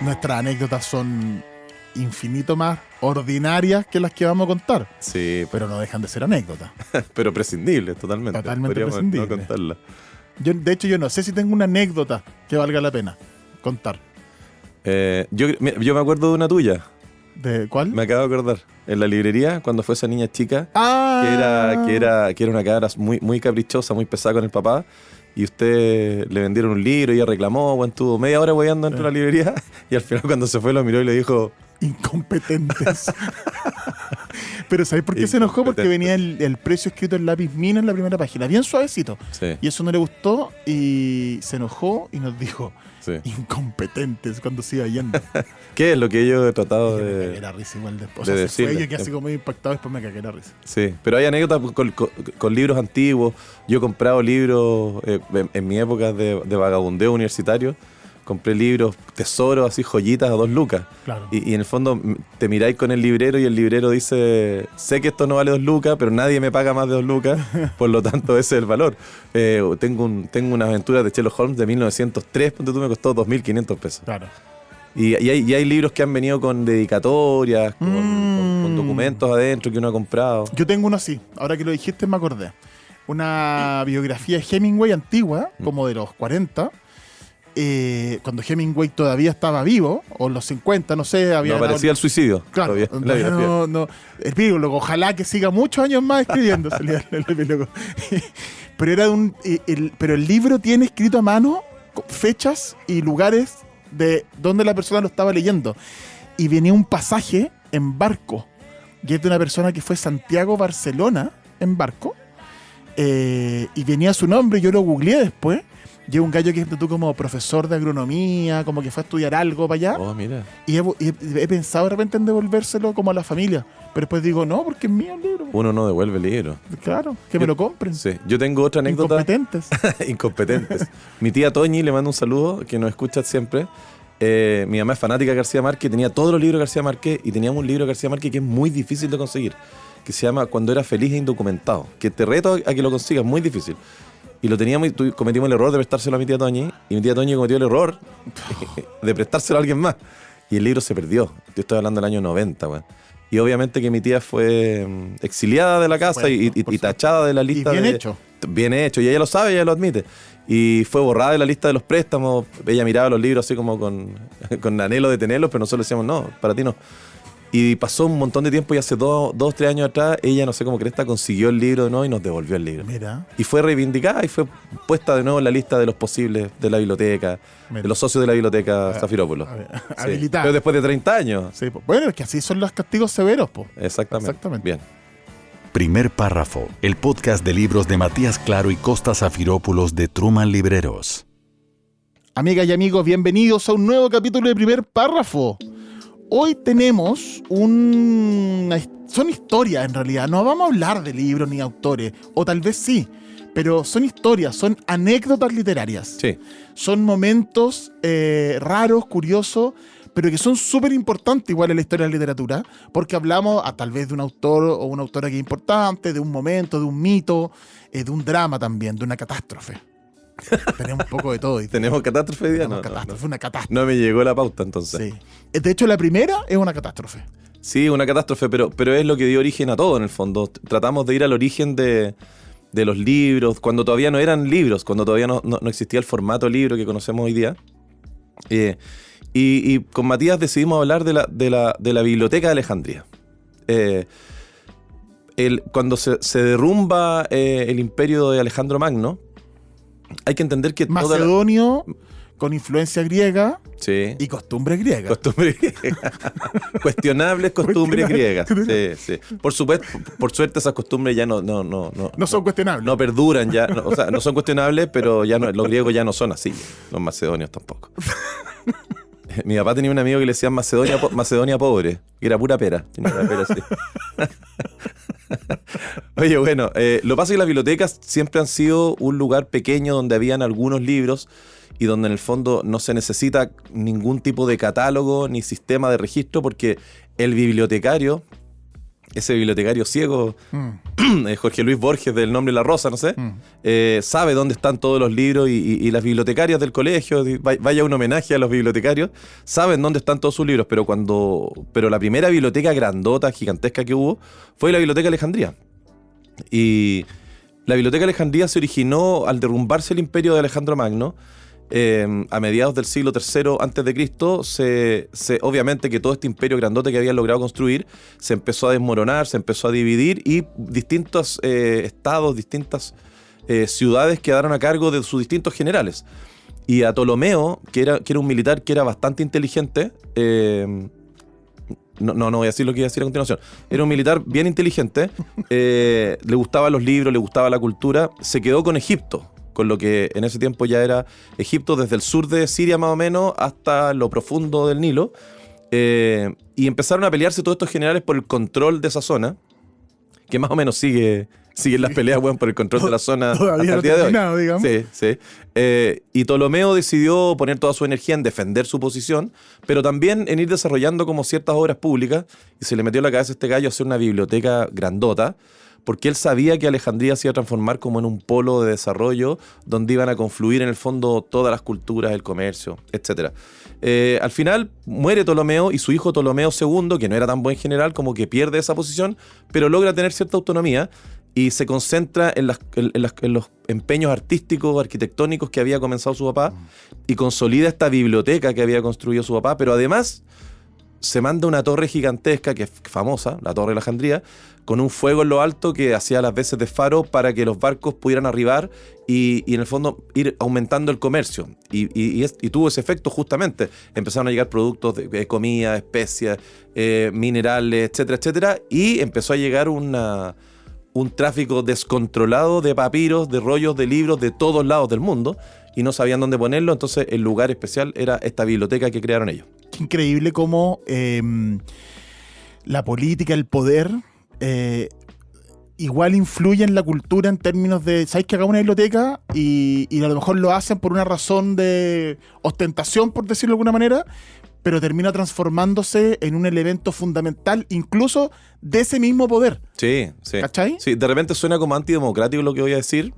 nuestras anécdotas son infinito más ordinarias que las que vamos a contar. Sí, Pero no dejan de ser anécdotas. pero prescindibles, totalmente. Totalmente Podríamos prescindibles. no contarla. De hecho, yo no sé si tengo una anécdota que valga la pena contar. Yo me acuerdo de una tuya. ¿De cuál? Me acabo de acordar. En la librería, cuando fue esa niña chica, Ah, que era una cabra muy, muy caprichosa, muy pesada con el papá, y usted le vendieron un libro y ella reclamó, estuvo media hora hueando dentro de la librería, y al final cuando se fue lo miró y le dijo... incompetentes. Pero ¿sabes por qué se enojó? Porque venía el precio escrito en lápiz mina en la primera página, bien suavecito. Sí, Y eso no le gustó y se enojó y nos dijo sí. incompetentes cuando se iba yendo. ¿Qué es lo que yo he tratado Y me cagué de...? la risa igual después. de O sea, se fue, decirle. yo quedé así como medio impactado, después me cagué la risa. Sí, pero hay anécdotas con libros antiguos. Yo he comprado libros en mi época de vagabundeo universitario. Compré libros, tesoros, así joyitas a 2 lucas. Claro. Y en el fondo te miráis con el librero y el librero dice, sé que esto no vale 2 lucas, pero nadie me paga más de 2 lucas, por lo tanto ese es el valor. Tengo una aventura de Sherlock Holmes de 1903, ponte tú, me costó 2.500 pesos. Claro. Y hay libros que han venido con dedicatorias, con documentos adentro que uno ha comprado. Yo tengo uno así, ahora que lo dijiste me acordé. Una biografía de Hemingway antigua, como de los 40, cuando Hemingway todavía estaba vivo, o en los 50, no sé, había... No parecía el suicidio. Claro, todavía, la biografía. no, el epílogo, ojalá que siga muchos años más escribiendo, salía el epílogo. Pero era pero el libro tiene escrito a mano fechas y lugares de donde la persona lo estaba leyendo. Y venía un pasaje en barco, y es de una persona que fue Santiago-Barcelona en barco, y venía su nombre, yo lo googleé después. Y es un gallo que es tú como profesor de agronomía, como que fue a estudiar algo para allá. Oh, mira. Y he pensado de repente en devolvérselo como a la familia. Pero después digo, no, porque es mío el libro. Uno no devuelve el libro. Claro, que me lo compren. Sí. Yo tengo otra anécdota. Incompetentes. Incompetentes. Mi tía Toñi, le mando un saludo, que nos escucha siempre. Mi mamá es fanática de García Márquez, tenía todos los libros de García Márquez y teníamos un libro de García Márquez que es muy difícil de conseguir, que se llama Cuando era feliz e indocumentado, que te reto a que lo consigas, muy difícil. Y lo teníamos y cometimos el error de prestárselo a mi tía Toñi, y mi tía Toñi cometió el error de prestárselo a alguien más. Y el libro se perdió. Yo estoy hablando del año 90, güey. Y obviamente que mi tía fue exiliada de la casa y tachada de la lista. Y bien hecho. Bien hecho, y ella lo sabe, ella lo admite. Y fue borrada de la lista de los préstamos. Ella miraba los libros así como con anhelo de tenerlos, pero nosotros decíamos, no, para ti no. Y pasó un montón de tiempo y hace 3 años atrás, ella, no sé cómo cresta, consiguió el libro de nuevo y nos devolvió el libro. Mira. Y fue reivindicada y fue puesta de nuevo en la lista de los posibles de la biblioteca, Mira. de los socios de la biblioteca Zafirópolis. Sí. Habilitada. Pero después de 30 años. Sí, po. Bueno, es que así son los castigos severos, po. Exactamente. Bien. Primer Párrafo, el podcast de libros de Matías Claro y Costa Zafirópulos de Truman Libreros. Amigas y amigos, bienvenidos a un nuevo capítulo de Primer Párrafo. Hoy tenemos son historias en realidad, no vamos a hablar de libros ni autores, o tal vez sí, pero son historias, son anécdotas literarias. Sí. Son momentos raros, curiosos, pero que son súper importantes igual en la historia de la literatura, porque hablamos tal vez de un autor o una autora que es importante, de un momento, de un mito, de un drama también, de una catástrofe. Tenemos un poco de todo. ¿Tenemos catástrofe hoy día? Tenemos catástrofe, una catástrofe. No me llegó la pauta entonces. Sí. De hecho, la primera es una catástrofe. Sí, una catástrofe, pero es lo que dio origen a todo en el fondo. Tratamos de ir al origen de los libros, cuando todavía no eran libros, cuando todavía no existía el formato libro que conocemos hoy día. Y con Matías decidimos hablar de la Biblioteca de Alejandría. Cuando se derrumba el imperio de Alejandro Magno, hay que entender que Macedonio con influencia griega, sí, y costumbre griega. Cuestionables costumbres griegas. Sí. Por suerte esas costumbres ya no son cuestionables. No perduran ya. O sea, no son cuestionables, pero ya los griegos ya no son así. Los macedonios tampoco. Mi papá tenía un amigo que le decían Macedonia pobre, que era pura pera. Sí. Oye, bueno, lo que pasa es que las bibliotecas siempre han sido un lugar pequeño donde habían algunos libros y donde en el fondo no se necesita ningún tipo de catálogo ni sistema de registro, porque el bibliotecario ese bibliotecario ciego, Jorge Luis Borges del Nombre de la Rosa, no sé, sabe dónde están todos los libros y las bibliotecarias del colegio, vaya un homenaje a los bibliotecarios, saben dónde están todos sus libros, pero la primera biblioteca grandota, gigantesca que hubo, fue la Biblioteca Alejandría. Y la Biblioteca Alejandría se originó al derrumbarse el imperio de Alejandro Magno, a mediados del siglo III a.C., obviamente que todo este imperio grandote que habían logrado construir se empezó a desmoronar, se empezó a dividir y distintos estados, distintas ciudades quedaron a cargo de sus distintos generales. Y a Ptolomeo, que era un militar que era bastante inteligente, no voy a decir lo que iba a decir a continuación, era un militar bien inteligente, le gustaban los libros, le gustaba la cultura, se quedó con Egipto, con lo que en ese tiempo ya era Egipto, desde el sur de Siria más o menos hasta lo profundo del Nilo, y empezaron a pelearse todos estos generales por el control de esa zona, que más o menos siguen las peleas, bueno, por el control de la zona hasta el día de hoy. Digamos. Sí. Y Ptolomeo decidió poner toda su energía en defender su posición, pero también en ir desarrollando como ciertas obras públicas, y se le metió en la cabeza a este gallo hacer una biblioteca grandota, porque él sabía que Alejandría se iba a transformar como en un polo de desarrollo donde iban a confluir en el fondo todas las culturas, el comercio, etc. Al final muere Ptolomeo y su hijo Ptolomeo II, que no era tan buen general, como que pierde esa posición, pero logra tener cierta autonomía y se concentra en los empeños artísticos, arquitectónicos que había comenzado su papá y consolida esta biblioteca que había construido su papá, pero además se manda una torre gigantesca, que es famosa, la Torre de Alejandría, con un fuego en lo alto que hacía las veces de faro para que los barcos pudieran arribar y en el fondo ir aumentando el comercio. Y tuvo ese efecto justamente. Empezaron a llegar productos de comida, especias, minerales, etcétera, etcétera, y empezó a llegar un tráfico descontrolado de papiros, de rollos, de libros de todos lados del mundo, y no sabían dónde ponerlo, entonces el lugar especial era esta biblioteca que crearon ellos. Qué increíble cómo la política, el poder, igual influye en la cultura en términos de, ¿sabes que hagamos una biblioteca? Y a lo mejor lo hacen por una razón de ostentación, por decirlo de alguna manera, pero termina transformándose en un elemento fundamental incluso de ese mismo poder. Sí. ¿Cachai? Sí, de repente suena como antidemocrático lo que voy a decir,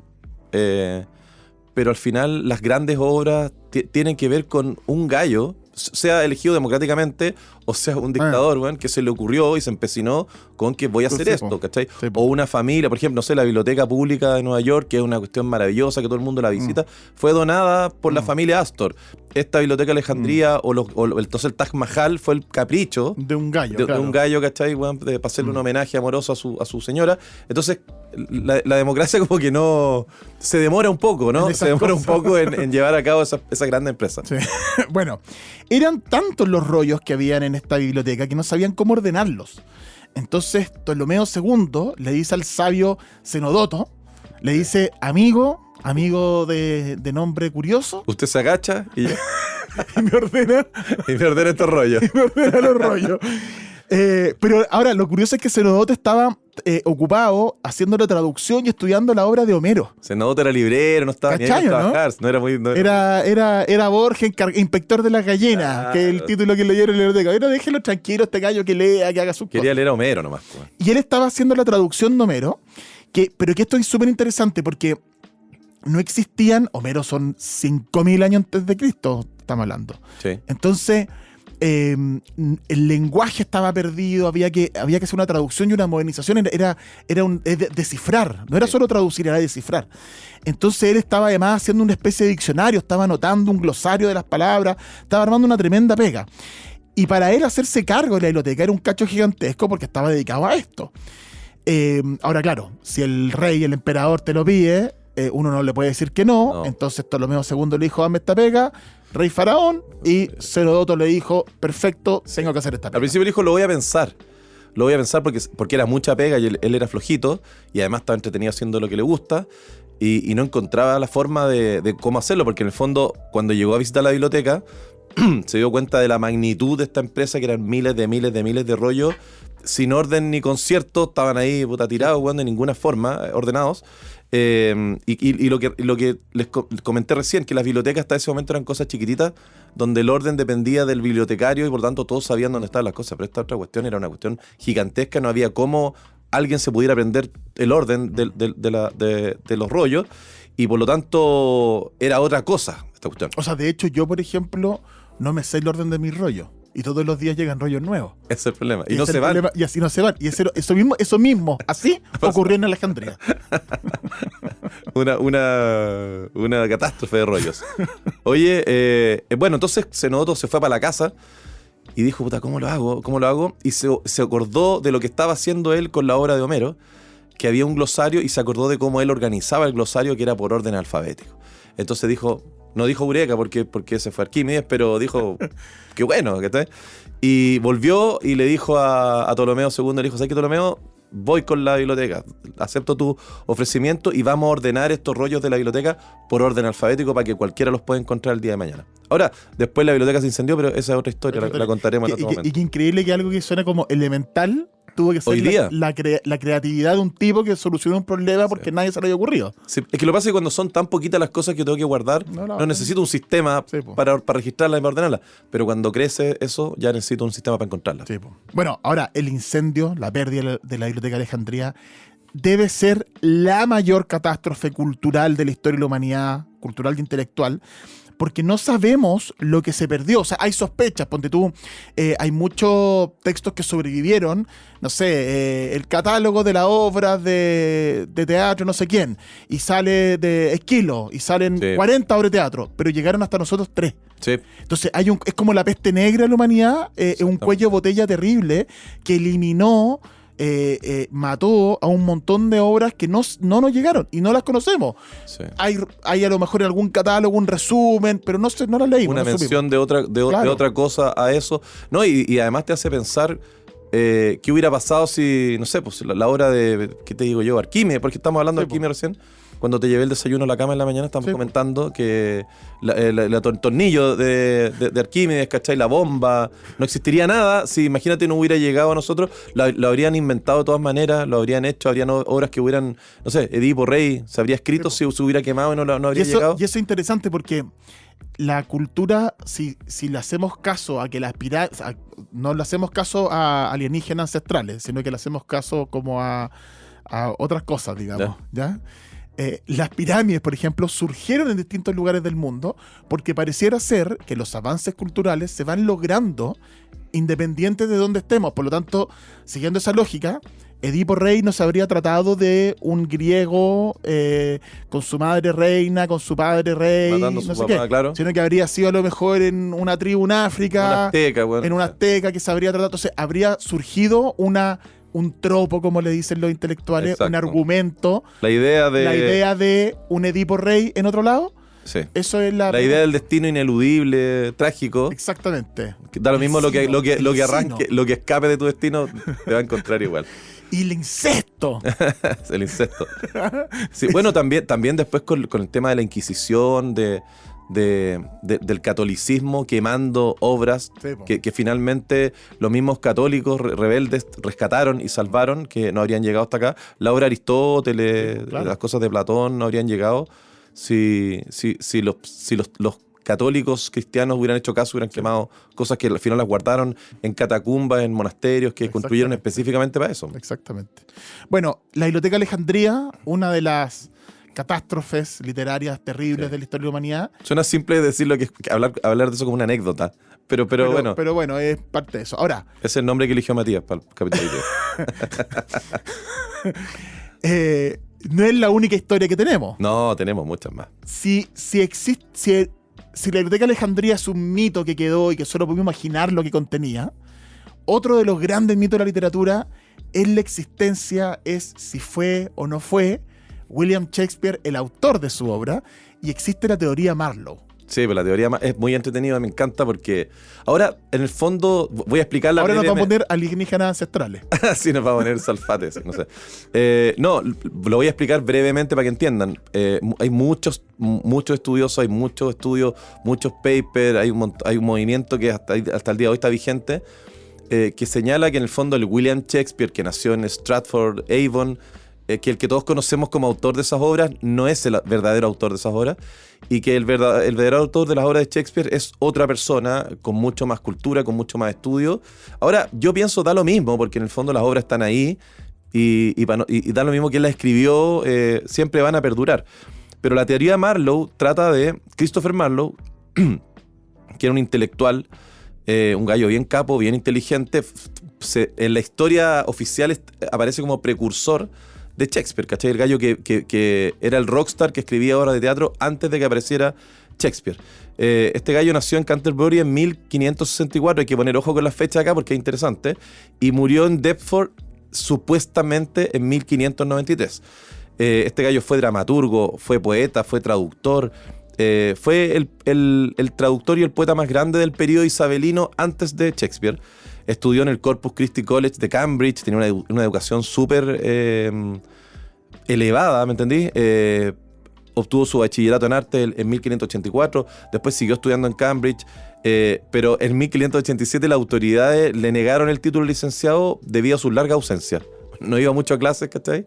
pero al final las grandes obras tienen que ver con un gallo, sea elegido democráticamente o sea un dictador, bueno, que se le ocurrió y se empecinó con que voy a hacer esto, ¿cachai? O una familia, por ejemplo, no sé, la Biblioteca Pública de Nueva York, que es una cuestión maravillosa, que todo el mundo la visita, fue donada por la familia Astor. Esta Biblioteca Alejandría entonces el Taj Mahal fue el capricho de un gallo, de un gallo, ¿cachai? Bueno, para hacerle un homenaje amoroso a su señora. Entonces la democracia como que no se demora un poco, ¿no? Se demora un poco en llevar a cabo esa grande empresa. Sí. Bueno, eran tantos los rollos que habían en esta biblioteca que no sabían cómo ordenarlos. Entonces Ptolomeo II le dice al sabio Cenodoto, le dice, amigo de nombre curioso. Usted se agacha y me ordena. Y me ordena estos rollos. Y me ordena los rollos. Pero ahora, lo curioso es que Cenodoto estaba ocupado haciendo la traducción y estudiando la obra de Homero. Cenodoto era librero, no estaba ni ahí a trabajar. No era muy... Era Borges, inspector de las gallinas, que es el título que leyeron en la biblioteca. Pero déjelo tranquilo, este gallo que lea, que haga sus cosas. Quería leer a Homero nomás. Y él estaba haciendo la traducción de Homero, pero que esto es súper interesante porque no existían, Homero son 5.000 años antes de Cristo, estamos hablando. Sí. Entonces, el lenguaje estaba perdido, había que hacer una traducción y una modernización, era descifrar, no era solo traducir, era descifrar. Entonces él estaba además haciendo una especie de diccionario, estaba anotando un glosario de las palabras, estaba armando una tremenda pega. Y para él hacerse cargo de la biblioteca era un cacho gigantesco porque estaba dedicado a esto. Ahora, claro, si el rey, el emperador te lo pide, uno no le puede decir que no. Entonces Ptolomeo II le dijo, dame esta pega, rey faraón, y Cenodoto le dijo, perfecto, tengo que hacer esta pega. Al principio le dijo, lo voy a pensar porque era mucha pega y él era flojito y además estaba entretenido haciendo lo que le gusta y no encontraba la forma de cómo hacerlo, porque en el fondo cuando llegó a visitar la biblioteca se dio cuenta de la magnitud de esta empresa, que eran miles de rollos sin orden ni concierto, estaban ahí tirados, de ninguna forma, ordenados. Y lo que les comenté recién, que las bibliotecas hasta ese momento eran cosas chiquititas, donde el orden dependía del bibliotecario y por tanto todos sabían dónde estaban las cosas. Pero esta otra cuestión era una cuestión gigantesca, no había cómo alguien se pudiera aprender el orden de los rollos, y por lo tanto era otra cosa esta cuestión. O sea, de hecho, yo, por ejemplo, no me sé el orden de mis rollos. Y todos los días llegan rollos nuevos. Ese es el problema. Y no se van. Y así no se van. Y eso mismo, así ocurrió en Alejandría. Una catástrofe de rollos. Oye, bueno, entonces Senodoto se fue para la casa y dijo, puta, ¿cómo lo hago? ¿Cómo lo hago? Y se acordó de lo que estaba haciendo él con la obra de Homero, que había un glosario, y se acordó de cómo él organizaba el glosario, que era por orden alfabético. Entonces dijo, no dijo Eureka porque se fue Arquímedes, pero dijo, qué bueno, ¿qué tal? Y volvió y le dijo a Ptolomeo II, le dijo, ¿sabes qué, Ptolomeo? Voy con la biblioteca, acepto tu ofrecimiento y vamos a ordenar estos rollos de la biblioteca por orden alfabético para que cualquiera los pueda encontrar el día de mañana. Ahora, después la biblioteca se incendió, pero esa es otra historia, la contaremos en otro momento. Y qué increíble que algo que suena como elemental tuvo que ser Hoy día. la creatividad de un tipo que solucionó un problema porque nadie se le había ocurrido. Sí, es que lo que pasa es que cuando son tan poquitas las cosas que tengo que guardar, no necesito un sistema para registrarlas y para ordenarlas. Pero cuando crece eso, ya necesito un sistema para encontrarlas. Sí, bueno, ahora el incendio, la pérdida de la Biblioteca de Alejandría, debe ser la mayor catástrofe cultural de la historia de la humanidad, cultural e intelectual, porque no sabemos lo que se perdió. O sea, hay sospechas, ponte tú, hay muchos textos que sobrevivieron, no sé, el catálogo de las obras de teatro, no sé quién, y sale de Esquilo, y salen 40 obras de teatro, pero llegaron hasta nosotros 3. Sí. Entonces es como la peste negra de la humanidad, un cuello de botella terrible que eliminó, mató a un montón de obras que no nos llegaron y no las conocemos. Sí. Hay a lo mejor algún catálogo, un resumen, pero no las leímos. Una mención de otra cosa a eso. No, y además te hace pensar qué hubiera pasado si, no sé, pues la obra de, ¿qué te digo yo? Arquímedes, porque estamos hablando de Arquímedes recién. Cuando te llevé el desayuno a la cama en la mañana, estamos comentando que el tornillo de Arquímedes, ¿cachai? La bomba, no existiría nada si, imagínate, no hubiera llegado a nosotros. Lo habrían inventado de todas maneras, lo habrían hecho, habrían obras que hubieran, no sé, Edipo Rey se habría escrito si se hubiera quemado y no habría llegado. Y eso es interesante porque la cultura, si le hacemos caso a que las pirámides, no le hacemos caso a alienígenas ancestrales, sino que le hacemos caso como a otras cosas, digamos, ¿ya? Las pirámides, por ejemplo, surgieron en distintos lugares del mundo porque pareciera ser que los avances culturales se van logrando independientes de donde estemos. Por lo tanto, siguiendo esa lógica, Edipo Rey no se habría tratado de un griego con su madre reina, con su padre rey, matando no su sé papá, qué, claro. sino que habría sido a lo mejor en una tribu en África, en una azteca que se habría tratado. Entonces, habría surgido un tropo, como le dicen los intelectuales, exacto, un argumento. La idea de un Edipo Rey en otro lado. Sí. Eso es la idea del destino ineludible, trágico. Exactamente. Da lo mismo lo que arranque, lo que escape de tu destino, te va a encontrar igual. Y el incesto. El incesto. Sí, bueno, también después con el tema de la Inquisición, del catolicismo quemando obras que finalmente los mismos católicos rebeldes rescataron y salvaron, que no habrían llegado hasta acá. La obra de Aristóteles, claro, las cosas de Platón no habrían llegado si los católicos cristianos hubieran hecho caso, hubieran quemado cosas que al final las guardaron en catacumbas, en monasterios que construyeron específicamente para eso. Exactamente. Bueno, la Biblioteca de Alejandría, una de las catástrofes literarias terribles de la historia de la humanidad. Suena simple decirlo, que hablar de eso como una anécdota, pero bueno. Pero bueno, es parte de eso. Ahora, es el nombre que eligió Matías para el capítulo. No es la única historia que tenemos. No, tenemos muchas más. Si la Biblioteca de Alejandría es un mito que quedó y que solo podemos imaginar lo que contenía, otro de los grandes mitos de la literatura es la existencia, es si fue o no fue William Shakespeare el autor de su obra, y existe la teoría Marlowe. Sí, pero la teoría es muy entretenida, me encanta porque ahora, en el fondo, voy a explicarla. Ahora nos vamos a poner alienígenas ancestrales. Sí, nos vamos a poner salfates, no sé. No, lo voy a explicar brevemente para que entiendan. Hay muchos estudiosos, hay muchos estudios, muchos papers, hay un movimiento que hasta el día de hoy está vigente, que señala que en el fondo el William Shakespeare, que nació en Stratford, Avon, que el que todos conocemos como autor de esas obras no es el verdadero autor de esas obras, y que el verdadero autor de las obras de Shakespeare es otra persona con mucho más cultura, con mucho más estudio. Ahora, yo pienso da lo mismo, porque en el fondo las obras están ahí, y da lo mismo que él las escribió, siempre van a perdurar. Pero la teoría de Marlowe trata de Christopher Marlowe, que era un intelectual, un gallo bien capo, bien inteligente. En la historia oficial aparece como precursor de Shakespeare, ¿cachai? El gallo que era el rockstar que escribía obras de teatro antes de que apareciera Shakespeare. Este gallo nació en Canterbury en 1564, hay que poner ojo con la fecha acá porque es interesante, y murió en Deptford supuestamente en 1593. Este gallo fue dramaturgo, fue poeta, fue traductor, fue el traductor y el poeta más grande del periodo isabelino antes de Shakespeare. Estudió en el Corpus Christi College de Cambridge, tenía una educación súper elevada, ¿me entendí? Obtuvo su bachillerato en arte en 1584, después siguió estudiando en Cambridge, pero en 1587 las autoridades le negaron el título de licenciado debido a su larga ausencia. No iba mucho a clases, ¿cachai?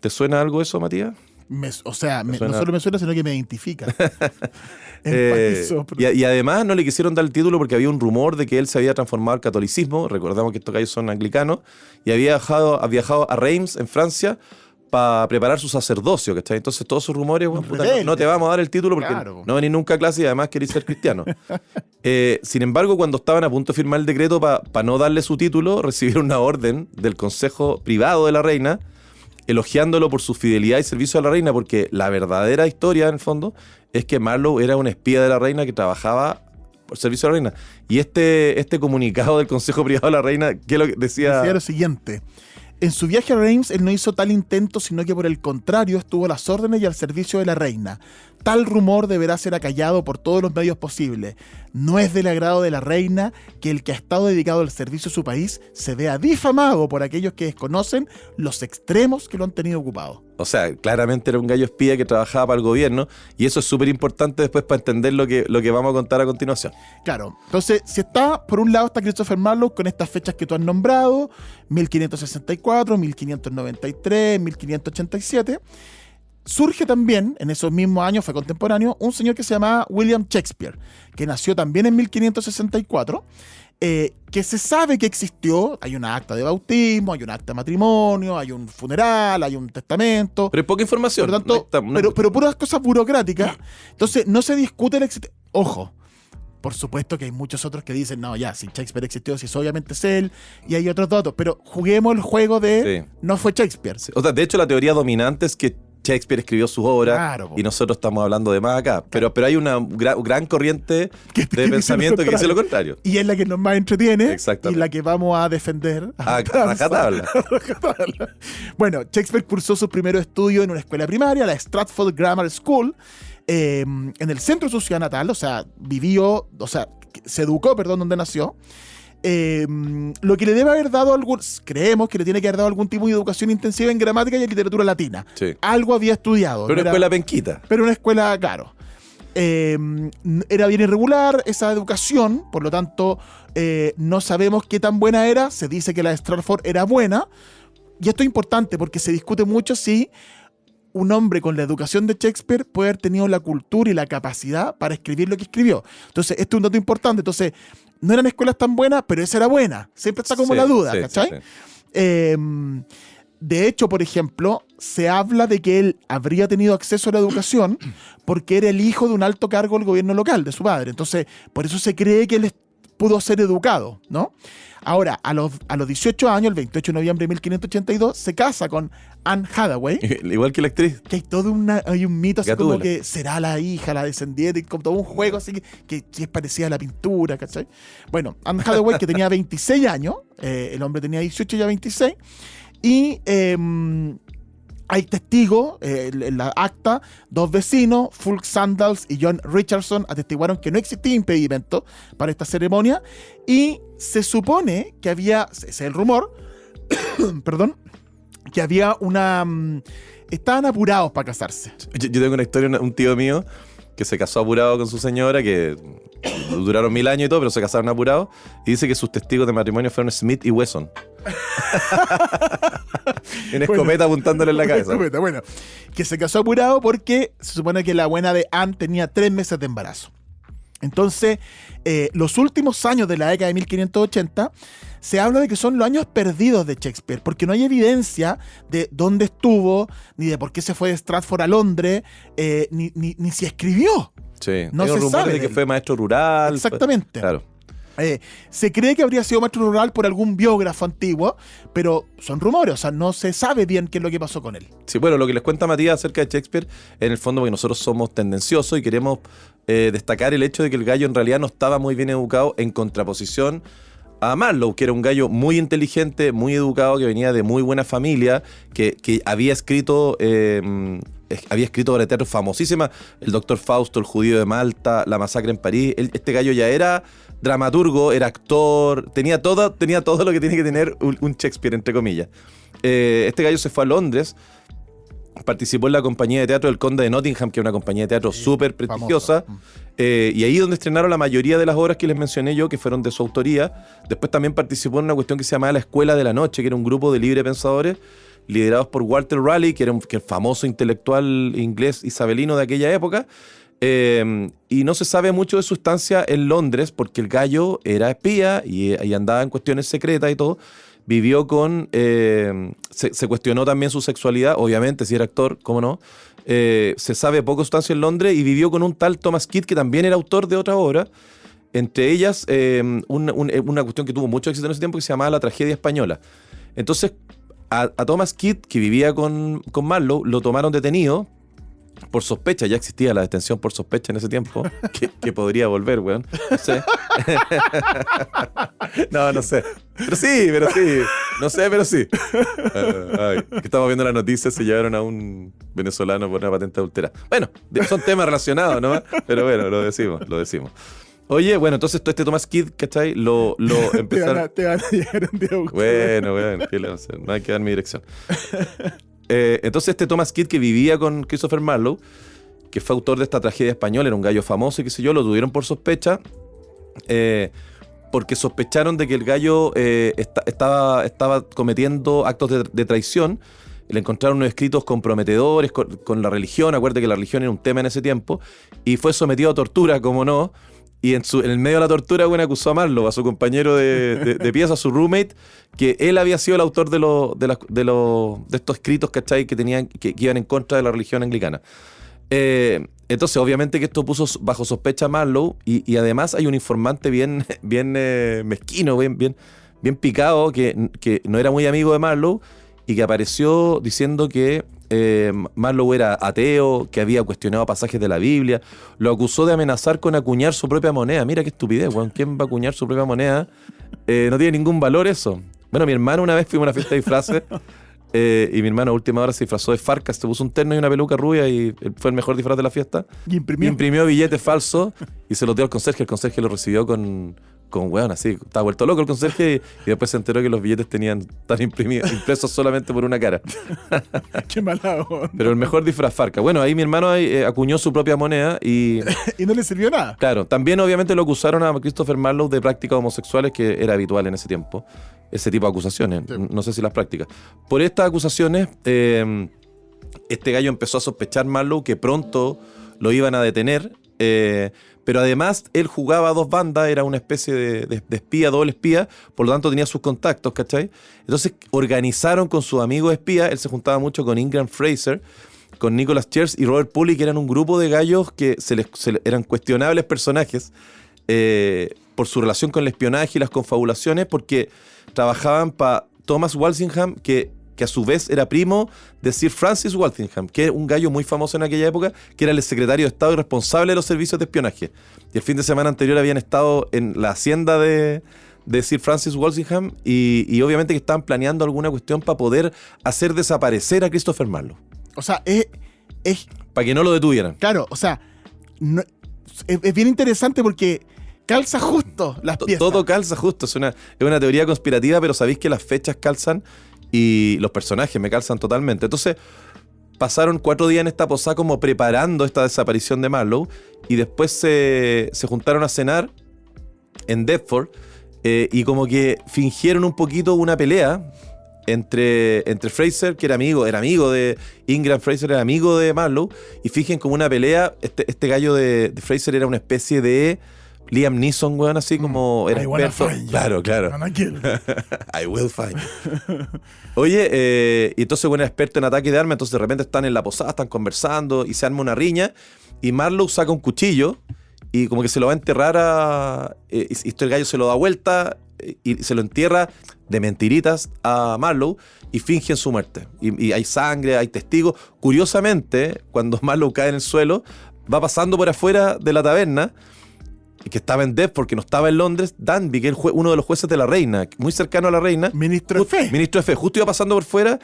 ¿Te suena algo eso, Matías? No solo me suena, sino que me identifica. Y además no le quisieron dar el título porque había un rumor de que él se había transformado al catolicismo. Recordamos que estos gallos son anglicanos. Y había viajado a Reims, en Francia, para preparar su sacerdocio, ¿cachai? Entonces todos sus rumores, bueno, no te vamos a dar el título porque no venís nunca a clase y además querés ser cristiano. Sin embargo, cuando estaban a punto de firmar el decreto para no darle su título, recibieron una orden del consejo privado de la reina, elogiándolo por su fidelidad y servicio a la reina, porque la verdadera historia, en el fondo, es que Marlowe era un espía de la reina que trabajaba por servicio a la reina. Y este comunicado del consejo privado de la reina, ¿qué es lo que decía? Decía lo siguiente: en su viaje a Reims, él no hizo tal intento, sino que por el contrario estuvo a las órdenes y al servicio de la reina. Tal rumor deberá ser acallado por todos los medios posibles. No es del agrado de la reina que el que ha estado dedicado al servicio de su país se vea difamado por aquellos que desconocen los extremos que lo han tenido ocupado. O sea, claramente era un gallo espía que trabajaba para el gobierno, y eso es súper importante después para entender lo que vamos a contar a continuación. Claro, entonces, si está, por un lado está Christopher Marlowe con estas fechas que tú has nombrado, 1564, 1593, 1587, surge también, en esos mismos años, fue contemporáneo, un señor que se llamaba William Shakespeare, que nació también en 1564, que se sabe que existió. Hay una acta de bautismo, hay un acta de matrimonio, hay un funeral, hay un testamento. Pero hay poca información. Por lo tanto, pero puras cosas burocráticas. Entonces, no se discute la existencia. Ojo, por supuesto que hay muchos otros que dicen, no, ya, si Shakespeare existió, si obviamente es él, y hay otros datos, pero juguemos el juego de no fue Shakespeare. Sí. O sea, de hecho, la teoría dominante es que Shakespeare escribió sus obras, y nosotros estamos hablando de más acá. Pero hay una gran corriente de pensamiento que dice lo contrario. Y es la que nos más entretiene y la que vamos a defender a rajatabla. Bueno, Shakespeare cursó sus primeros estudios en una escuela primaria, la Stratford Grammar School, en el centro de su ciudad natal, se educó, donde nació. Lo que le debe haber dado creemos que le tiene que haber dado algún tipo de educación intensiva en gramática y en literatura latina. Sí. Algo había estudiado. Pero una escuela penquita. Pero una escuela, claro. Era bien irregular esa educación, por lo tanto, no sabemos qué tan buena era. Se dice que la de Stratford era buena. Y esto es importante porque se discute mucho si un hombre con la educación de Shakespeare puede haber tenido la cultura y la capacidad para escribir lo que escribió. Entonces, esto es un dato importante. Entonces, no eran escuelas tan buenas, pero esa era buena. Siempre está como la duda, ¿cachai? Sí. De hecho, por ejemplo, se habla de que él habría tenido acceso a la educación porque era el hijo de un alto cargo del gobierno local, de su padre. Entonces, por eso se cree que él pudo ser educado, ¿no? Ahora, a los 18 años, el 28 de noviembre de 1582, se casa con Anne Hathaway. Igual que la actriz. Que hay un mito así como que será la hija, la descendiente, como todo un juego así que es parecida a la pintura, ¿cachai? Bueno, Anne Hathaway, que tenía 26 años, el hombre tenía 18 y ya 26, y hay testigos, en la acta, 2 vecinos, Fulk Sandals y John Richardson, atestiguaron que no existía impedimento para esta ceremonia, y se supone que había, ese es el rumor, perdón, que había estaban apurados para casarse. Yo tengo una historia, un tío mío que se casó apurado con su señora, que duraron 1000 años y todo, pero se casaron apurados, y dice que sus testigos de matrimonio fueron Smith y Wesson. En escopeta apuntándole en la cabeza. Escopeta, bueno, que se casó apurado porque se supone que la buena de Anne tenía 3 meses de embarazo. Entonces, los últimos años de la década de 1580 se habla de que son los años perdidos de Shakespeare, porque no hay evidencia de dónde estuvo, ni de por qué se fue de Stratford a Londres, ni si escribió. Sí, No hay se un rumor sabe de de que él. fue maestro rural. Exactamente. Claro. Se cree que habría sido maestro rural por algún biógrafo antiguo, pero son rumores, o sea, no se sabe bien qué es lo que pasó con él. Sí, bueno, lo que les cuenta Matías acerca de Shakespeare, en el fondo, porque nosotros somos tendenciosos y queremos destacar el hecho de que el gallo en realidad no estaba muy bien educado en contraposición a Marlowe, que era un gallo muy inteligente, muy educado, que venía de muy buena familia, que había escrito obras de teatro famosísimas, El Doctor Fausto, El Judío de Malta, La Masacre en París. Este gallo ya era dramaturgo, era actor, tenía todo lo que tiene que tener un Shakespeare, entre comillas. Este gallo se fue a Londres, participó en la compañía de teatro del Conde de Nottingham, que es una compañía de teatro súper prestigiosa, y ahí donde estrenaron la mayoría de las obras que les mencioné yo, que fueron de su autoría. Después también participó en una cuestión que se llamaba La Escuela de la Noche, que era un grupo de libre pensadores liderados por Walter Raleigh, que era un famoso intelectual inglés isabelino de aquella época. Y no se sabe mucho de su estancia en Londres, porque el gallo era espía y andaba en cuestiones secretas y todo. Vivió con... se cuestionó también su sexualidad, obviamente, si era actor, cómo no. Se sabe poco de su estancia en Londres y vivió con un tal Thomas Kidd, que también era autor de otras obras. Entre ellas, una cuestión que tuvo mucho éxito en ese tiempo, que se llamaba La Tragedia Española. Entonces, a Thomas Kidd, que vivía con Marlowe, lo tomaron detenido por sospecha. Ya existía la detención por sospecha en ese tiempo, que podría volver, weón. No sé. No sé. Pero sí. No sé, pero sí. Que estamos viendo la noticia, se llevaron a un venezolano por una patente adulterada. Bueno, son temas relacionados, ¿no? Pero bueno, lo decimos. Oye, bueno, entonces este Thomas Kidd, ¿cachai? Lo empezaron... Te van a llegar un día a buscar. Bueno, ¿qué le vamos a hacer? No hay que dar mi dirección. Entonces este Thomas Kidd, que vivía con Christopher Marlowe, que fue autor de esta tragedia española, era un gallo famoso y qué sé yo, lo tuvieron por sospecha, porque sospecharon de que el gallo estaba cometiendo actos de traición. Le encontraron unos escritos comprometedores con la religión. Acuérdate que la religión era un tema en ese tiempo, y fue sometido a tortura, como no. Y en el medio de la tortura, bueno, acusó a Marlowe, a su compañero de pieza, a su roommate, que él había sido el autor de estos escritos, ¿cachai? Que iban en contra de la religión anglicana. Entonces, obviamente que esto puso bajo sospecha a Marlowe, y además hay un informante bien mezquino, bien picado, que no era muy amigo de Marlowe, y que apareció diciendo que Marlowe era ateo, que había cuestionado pasajes de la Biblia. Lo acusó de amenazar con acuñar su propia moneda. Mira qué estupidez, weón. ¿Quién va a acuñar su propia moneda? No tiene ningún valor eso. Bueno, mi hermano una vez fuimos a una fiesta de disfraces, y mi hermano a última hora se disfrazó de Farcas, se puso un terno y una peluca rubia, y fue el mejor disfraz de la fiesta. Y imprimió billetes falsos y se los dio al conserje. El conserje lo recibió con weón, así, estaba vuelto loco el conserje, y después se enteró que los billetes están impresos solamente por una cara. Qué mala onda. Pero el mejor disfraz, Farca. Bueno, ahí mi hermano acuñó su propia moneda y... Y no le sirvió nada. Claro, también obviamente lo acusaron a Christopher Marlowe de prácticas homosexuales, que era habitual en ese tiempo, ese tipo de acusaciones, sí. No sé si las prácticas. Por estas acusaciones, este gallo empezó a sospechar Marlowe que pronto lo iban a detener, pero además él jugaba a dos bandas, era una especie de espía, doble espía, por lo tanto tenía sus contactos, ¿cachai? Entonces organizaron con sus amigos espías, él se juntaba mucho con Ingram Fraser, con Nicholas Church y Robert Pulley, que eran un grupo de gallos que eran cuestionables personajes por su relación con el espionaje y las confabulaciones, porque trabajaban para Thomas Walsingham, que a su vez era primo de Sir Francis Walsingham, que era un gallo muy famoso en aquella época, que era el secretario de Estado y responsable de los servicios de espionaje. Y el fin de semana anterior habían estado en la hacienda de Sir Francis Walsingham, y obviamente que estaban planeando alguna cuestión para poder hacer desaparecer a Christopher Marlowe. O sea, es para que no lo detuvieran. Claro, o sea, es bien interesante porque calza justo las piezas. Todo calza justo, es una teoría conspirativa, pero sabéis que las fechas calzan y los personajes me calzan totalmente. Entonces pasaron 4 días en esta posada como preparando esta desaparición de Marlowe, y después se juntaron a cenar en Deptford, y como que fingieron un poquito una pelea entre Fraser, que era amigo de Ingram, Fraser era amigo de Marlowe, y fingen como una pelea. Este gallo de Fraser era una especie de Liam Neeson, weón, así como era experto. Claro. I will find you. Oye, y entonces, bueno, era experto en ataque de armas, entonces de repente están en la posada, están conversando y se arma una riña, y Marlowe saca un cuchillo y como que se lo va a enterrar y el gallo se lo da vuelta y se lo entierra de mentiritas a Marlowe y fingen su muerte. Y hay sangre, hay testigos. Curiosamente, cuando Marlowe cae en el suelo, va pasando por afuera de la taberna, que estaba en Death porque no estaba en Londres, Danby, que es uno de los jueces de la reina, muy cercano a la reina. Ministro de Fe. Justo iba pasando por fuera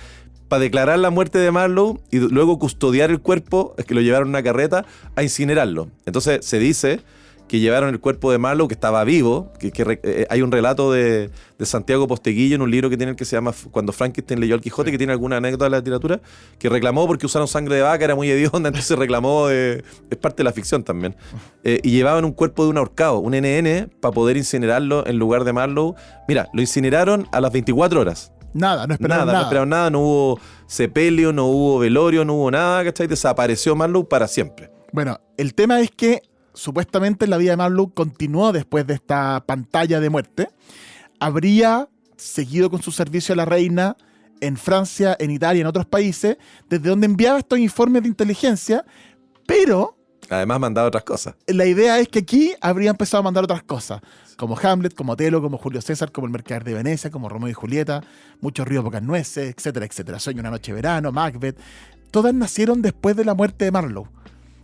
para declarar la muerte de Marlowe y luego custodiar el cuerpo, es que lo llevaron en una carreta a incinerarlo. Entonces se dice que llevaron el cuerpo de Marlowe, que estaba vivo, que hay un relato de Santiago Posteguillo en un libro que tiene, que se llama Cuando Frankenstein leyó al Quijote, que tiene alguna anécdota de la literatura, que reclamó porque usaron sangre de vaca, era muy hedionda, entonces reclamó, es parte de la ficción también. Y llevaban un cuerpo de un ahorcado, un NN, para poder incinerarlo en lugar de Marlowe. Mira, lo incineraron a las 24 horas. No esperaron nada, no hubo sepelio, no hubo velorio, no hubo nada, ¿cachai? Desapareció Marlowe para siempre. Bueno, el tema es que supuestamente la vida de Marlowe continuó después de esta pantalla de muerte. Habría seguido con su servicio a la reina en Francia, en Italia, en otros países, desde donde enviaba estos informes de inteligencia, pero además mandaba otras cosas. La idea es que aquí habría empezado a mandar otras cosas, como Hamlet, como Otelo, como Julio César, como El Mercader de Venecia, como Romeo y Julieta, Muchos ríos, pocas nueces, etcétera, etcétera. Sueño una noche de verano, Macbeth. Todas nacieron después de la muerte de Marlowe.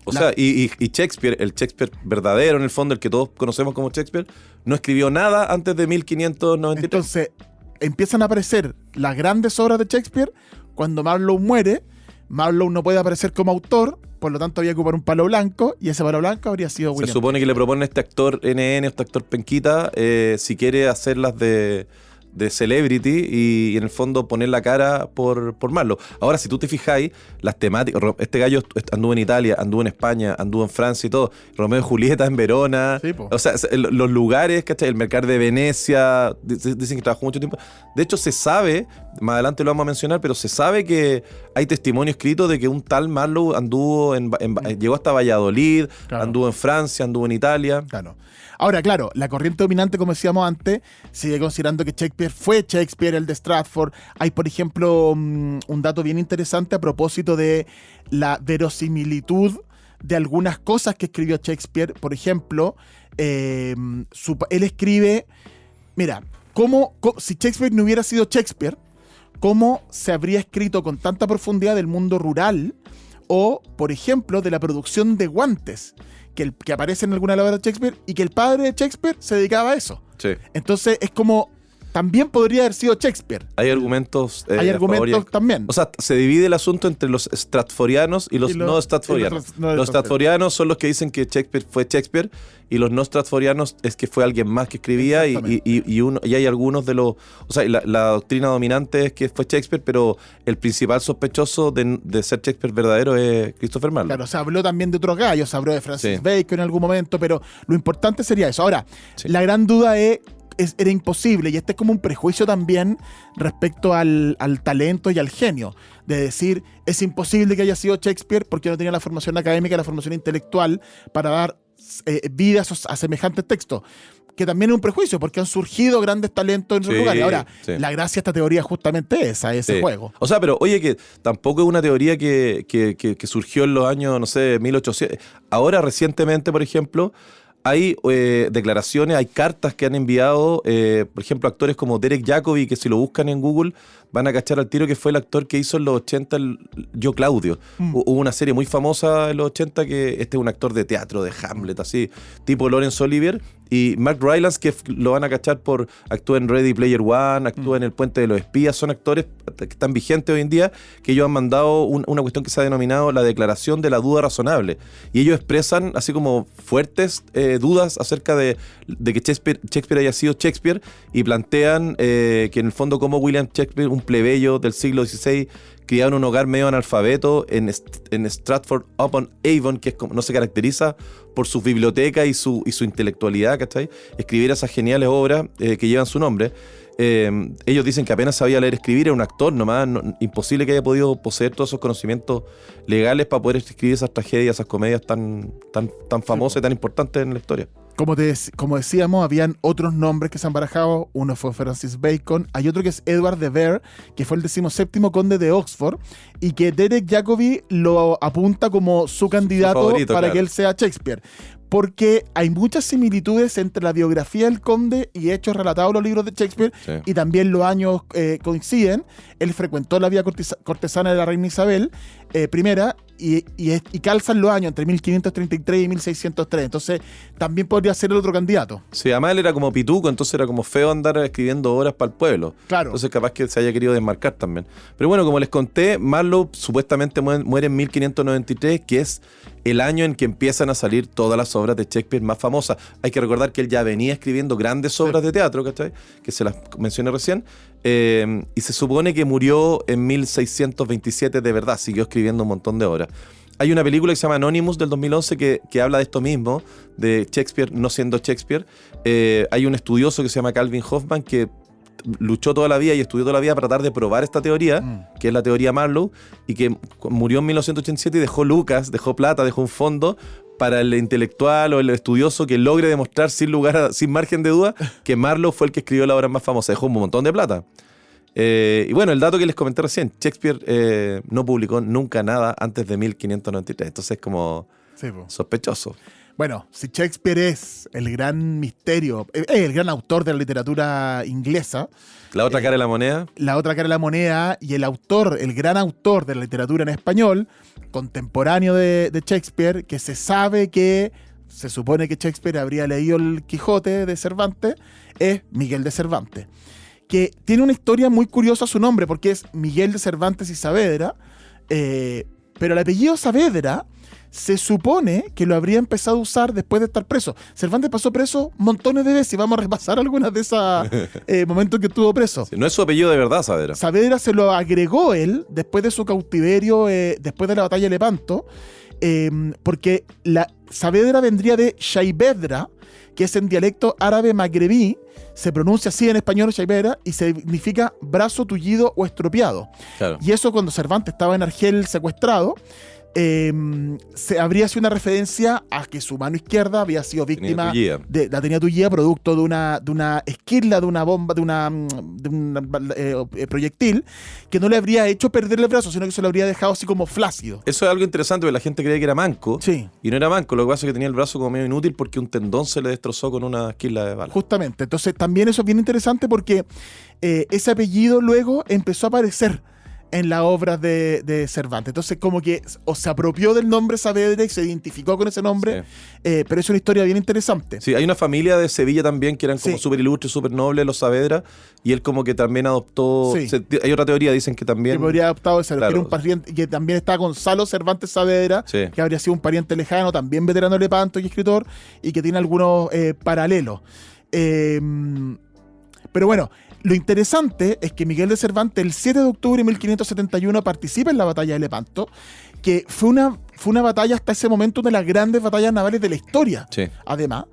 O sea, y Shakespeare, el Shakespeare verdadero en el fondo, el que todos conocemos como Shakespeare, no escribió nada antes de 1593. Entonces, empiezan a aparecer las grandes obras de Shakespeare cuando Marlowe muere. Marlowe no puede aparecer como autor, por lo tanto había que ocupar un palo blanco, y ese palo blanco habría sido William. Se supone que le propone a este actor NN, este actor penquita, si quiere hacerlas de celebrity y en el fondo poner la cara por Marlowe. Ahora, si tú te fijáis, las temáticas, este gallo anduvo en Italia, anduvo en España, anduvo en Francia y todo, Romeo y Julieta en Verona, sí, po. O sea, los lugares, ¿cachai? El Mercader de Venecia, dicen que trabajó mucho tiempo. De hecho, se sabe, más adelante lo vamos a mencionar, pero se sabe que hay testimonio escrito de que un tal Marlowe anduvo llegó hasta Valladolid, claro. Anduvo en Francia, anduvo en Italia. Claro. Ahora, claro, la corriente dominante, como decíamos antes, sigue considerando que Shakespeare fue Shakespeare, el de Stratford. Hay, por ejemplo, un dato bien interesante a propósito de la verosimilitud de algunas cosas que escribió Shakespeare. Por ejemplo, él escribe, mira, si Shakespeare no hubiera sido Shakespeare, ¿cómo se habría escrito con tanta profundidad del mundo rural? O, por ejemplo, de la producción de guantes, que aparece en alguna obra de Shakespeare, y que el padre de Shakespeare se dedicaba a eso. Sí. Entonces es como, también podría haber sido Shakespeare. Hay argumentos. Hay argumentos también. O sea, se divide el asunto entre los stratforianos y los no stratforianos. Los stratforianos son los que dicen que Shakespeare fue Shakespeare, y los no stratforianos es que fue alguien más que escribía, y hay algunos de los... O sea, la doctrina dominante es que fue Shakespeare, pero el principal sospechoso de ser Shakespeare verdadero es Christopher Marlowe. Claro, se habló también de otros gallos, se habló de Francis Bacon en algún momento, pero lo importante sería eso. Ahora, la gran duda era imposible, y este es como un prejuicio también respecto al talento y al genio, de decir, es imposible que haya sido Shakespeare porque no tenía la formación académica, la formación intelectual para dar vida a semejantes textos, que también es un prejuicio porque han surgido grandes talentos en esos lugares. Ahora, la gracia de esta teoría es justamente ese juego. O sea, pero oye, que tampoco es una teoría que surgió en los años, no sé, 1800. Ahora, recientemente, por ejemplo, hay declaraciones, hay cartas que han enviado, por ejemplo, actores como Derek Jacobi, que si lo buscan en Google van a cachar al tiro que fue el actor que hizo en los 80 Yo Claudio. Hubo una serie muy famosa en los 80 que este es un actor de teatro, de Hamlet, así, tipo Laurence Olivier. Y Mark Rylance, que lo van a cachar por actúa en Ready Player One, actúa en El Puente de los Espías. Son actores que están vigentes hoy en día, que ellos han mandado una cuestión que se ha denominado la declaración de la duda razonable. Y ellos expresan así como fuertes dudas acerca de que Shakespeare haya sido Shakespeare, y plantean que en el fondo como William Shakespeare, un plebeyo del siglo XVI, criado en un hogar medio analfabeto en Stratford-upon-Avon, que es como, no se caracteriza por su biblioteca y su intelectualidad, ¿cachai? Escribir esas geniales obras que llevan su nombre. Ellos dicen que apenas sabía leer y escribir, era un actor nomás, imposible que haya podido poseer todos esos conocimientos legales para poder escribir esas tragedias, esas comedias tan famosas y tan importantes en la historia. Como decíamos, habían otros nombres que se han barajado. Uno fue Francis Bacon, hay otro que es Edward de Vere, que fue el 17º conde de Oxford, y que Derek Jacobi lo apunta como su candidato favorito, para claro, que él sea Shakespeare. Porque hay muchas similitudes entre la biografía del conde y hechos relatados en los libros de Shakespeare, Sí. y también los años coinciden. Él frecuentó la vida cortesana de la reina Isabel I, y calzan los años entre 1533 y 1603. Entonces también podría ser el otro candidato. Sí, además él era como pituco, entonces era como feo andar escribiendo obras para el pueblo. Claro. Entonces capaz que se haya querido desmarcar también. Pero bueno, como les conté, Marlowe supuestamente muere en 1593, que es el año en que empiezan a salir todas las obras de Shakespeare más famosas. Hay que recordar que él ya venía escribiendo grandes obras de teatro, ¿cachai? Que se las mencioné recién. Y se supone que murió en 1627 de verdad, siguió escribiendo un montón de obras. Hay una película que se llama Anonymous del 2011 que habla de esto mismo, de Shakespeare no siendo Shakespeare. Hay un estudioso que se llama Calvin Hoffman que luchó toda la vida y estudió toda la vida para tratar de probar esta teoría, que es la teoría Marlowe, y que murió en 1987 y dejó lucas, dejó plata, dejó un fondo para el intelectual o el estudioso que logre demostrar sin margen de duda que Marlowe fue el que escribió la obra más famosa. Dejó un montón de plata. Y bueno, el dato que les comenté recién, Shakespeare no publicó nunca nada antes de 1593, entonces es como sospechoso. Bueno, si Shakespeare es el gran misterio, el gran autor de la literatura inglesa, La otra cara de la moneda. la otra cara de la moneda, y el gran autor de la literatura en español, contemporáneo de Shakespeare, que se supone que Shakespeare habría leído el Quijote de Cervantes, es Miguel de Cervantes, que tiene una historia muy curiosa a su nombre, porque es Miguel de Cervantes y Saavedra, pero el apellido Saavedra se supone que lo habría empezado a usar después de estar preso. Cervantes pasó preso montones de veces y vamos a repasar algunas de esos momentos que estuvo preso. Sí, no es su apellido de verdad, Saavedra. Saavedra se lo agregó él después de su cautiverio, después de la batalla de Lepanto, porque Saavedra vendría de Shaivedra, que es en dialecto árabe magrebí, se pronuncia así en español Shaivedra y significa brazo tullido o estropeado. Claro. Y eso cuando Cervantes estaba en Argel secuestrado, habría sido una referencia a que su mano izquierda había sido víctima la tenía tullida producto de una esquirla, de una bomba, de un proyectil que no le habría hecho perder el brazo, sino que se lo habría dejado así como flácido. Eso es algo interesante, porque la gente creía que era manco. Sí. Y no era manco, lo que pasa es que tenía el brazo como medio inútil porque un tendón se le destrozó con una esquirla de bala. Justamente, entonces también eso es bien interesante porque ese apellido luego empezó a aparecer en las obras de Cervantes. Entonces como que o se apropió del nombre Saavedra y se identificó con ese nombre, pero es una historia bien interesante. Sí, hay una familia de Sevilla también que eran como súper ilustres, súper nobles, los Saavedra, y él como que también adoptó... Sí. Hay otra teoría, dicen que también... Que podría haber adoptado ese, Claro. que era un pariente, que también está Gonzalo Cervantes Saavedra, que habría sido un pariente lejano, también veterano de Lepanto y escritor, y que tiene algunos paralelos. Pero bueno, lo interesante es que Miguel de Cervantes el 7 de octubre de 1571 participa en la batalla de Lepanto, que fue una batalla hasta ese momento una de las grandes batallas navales de la historia. Sí. Además,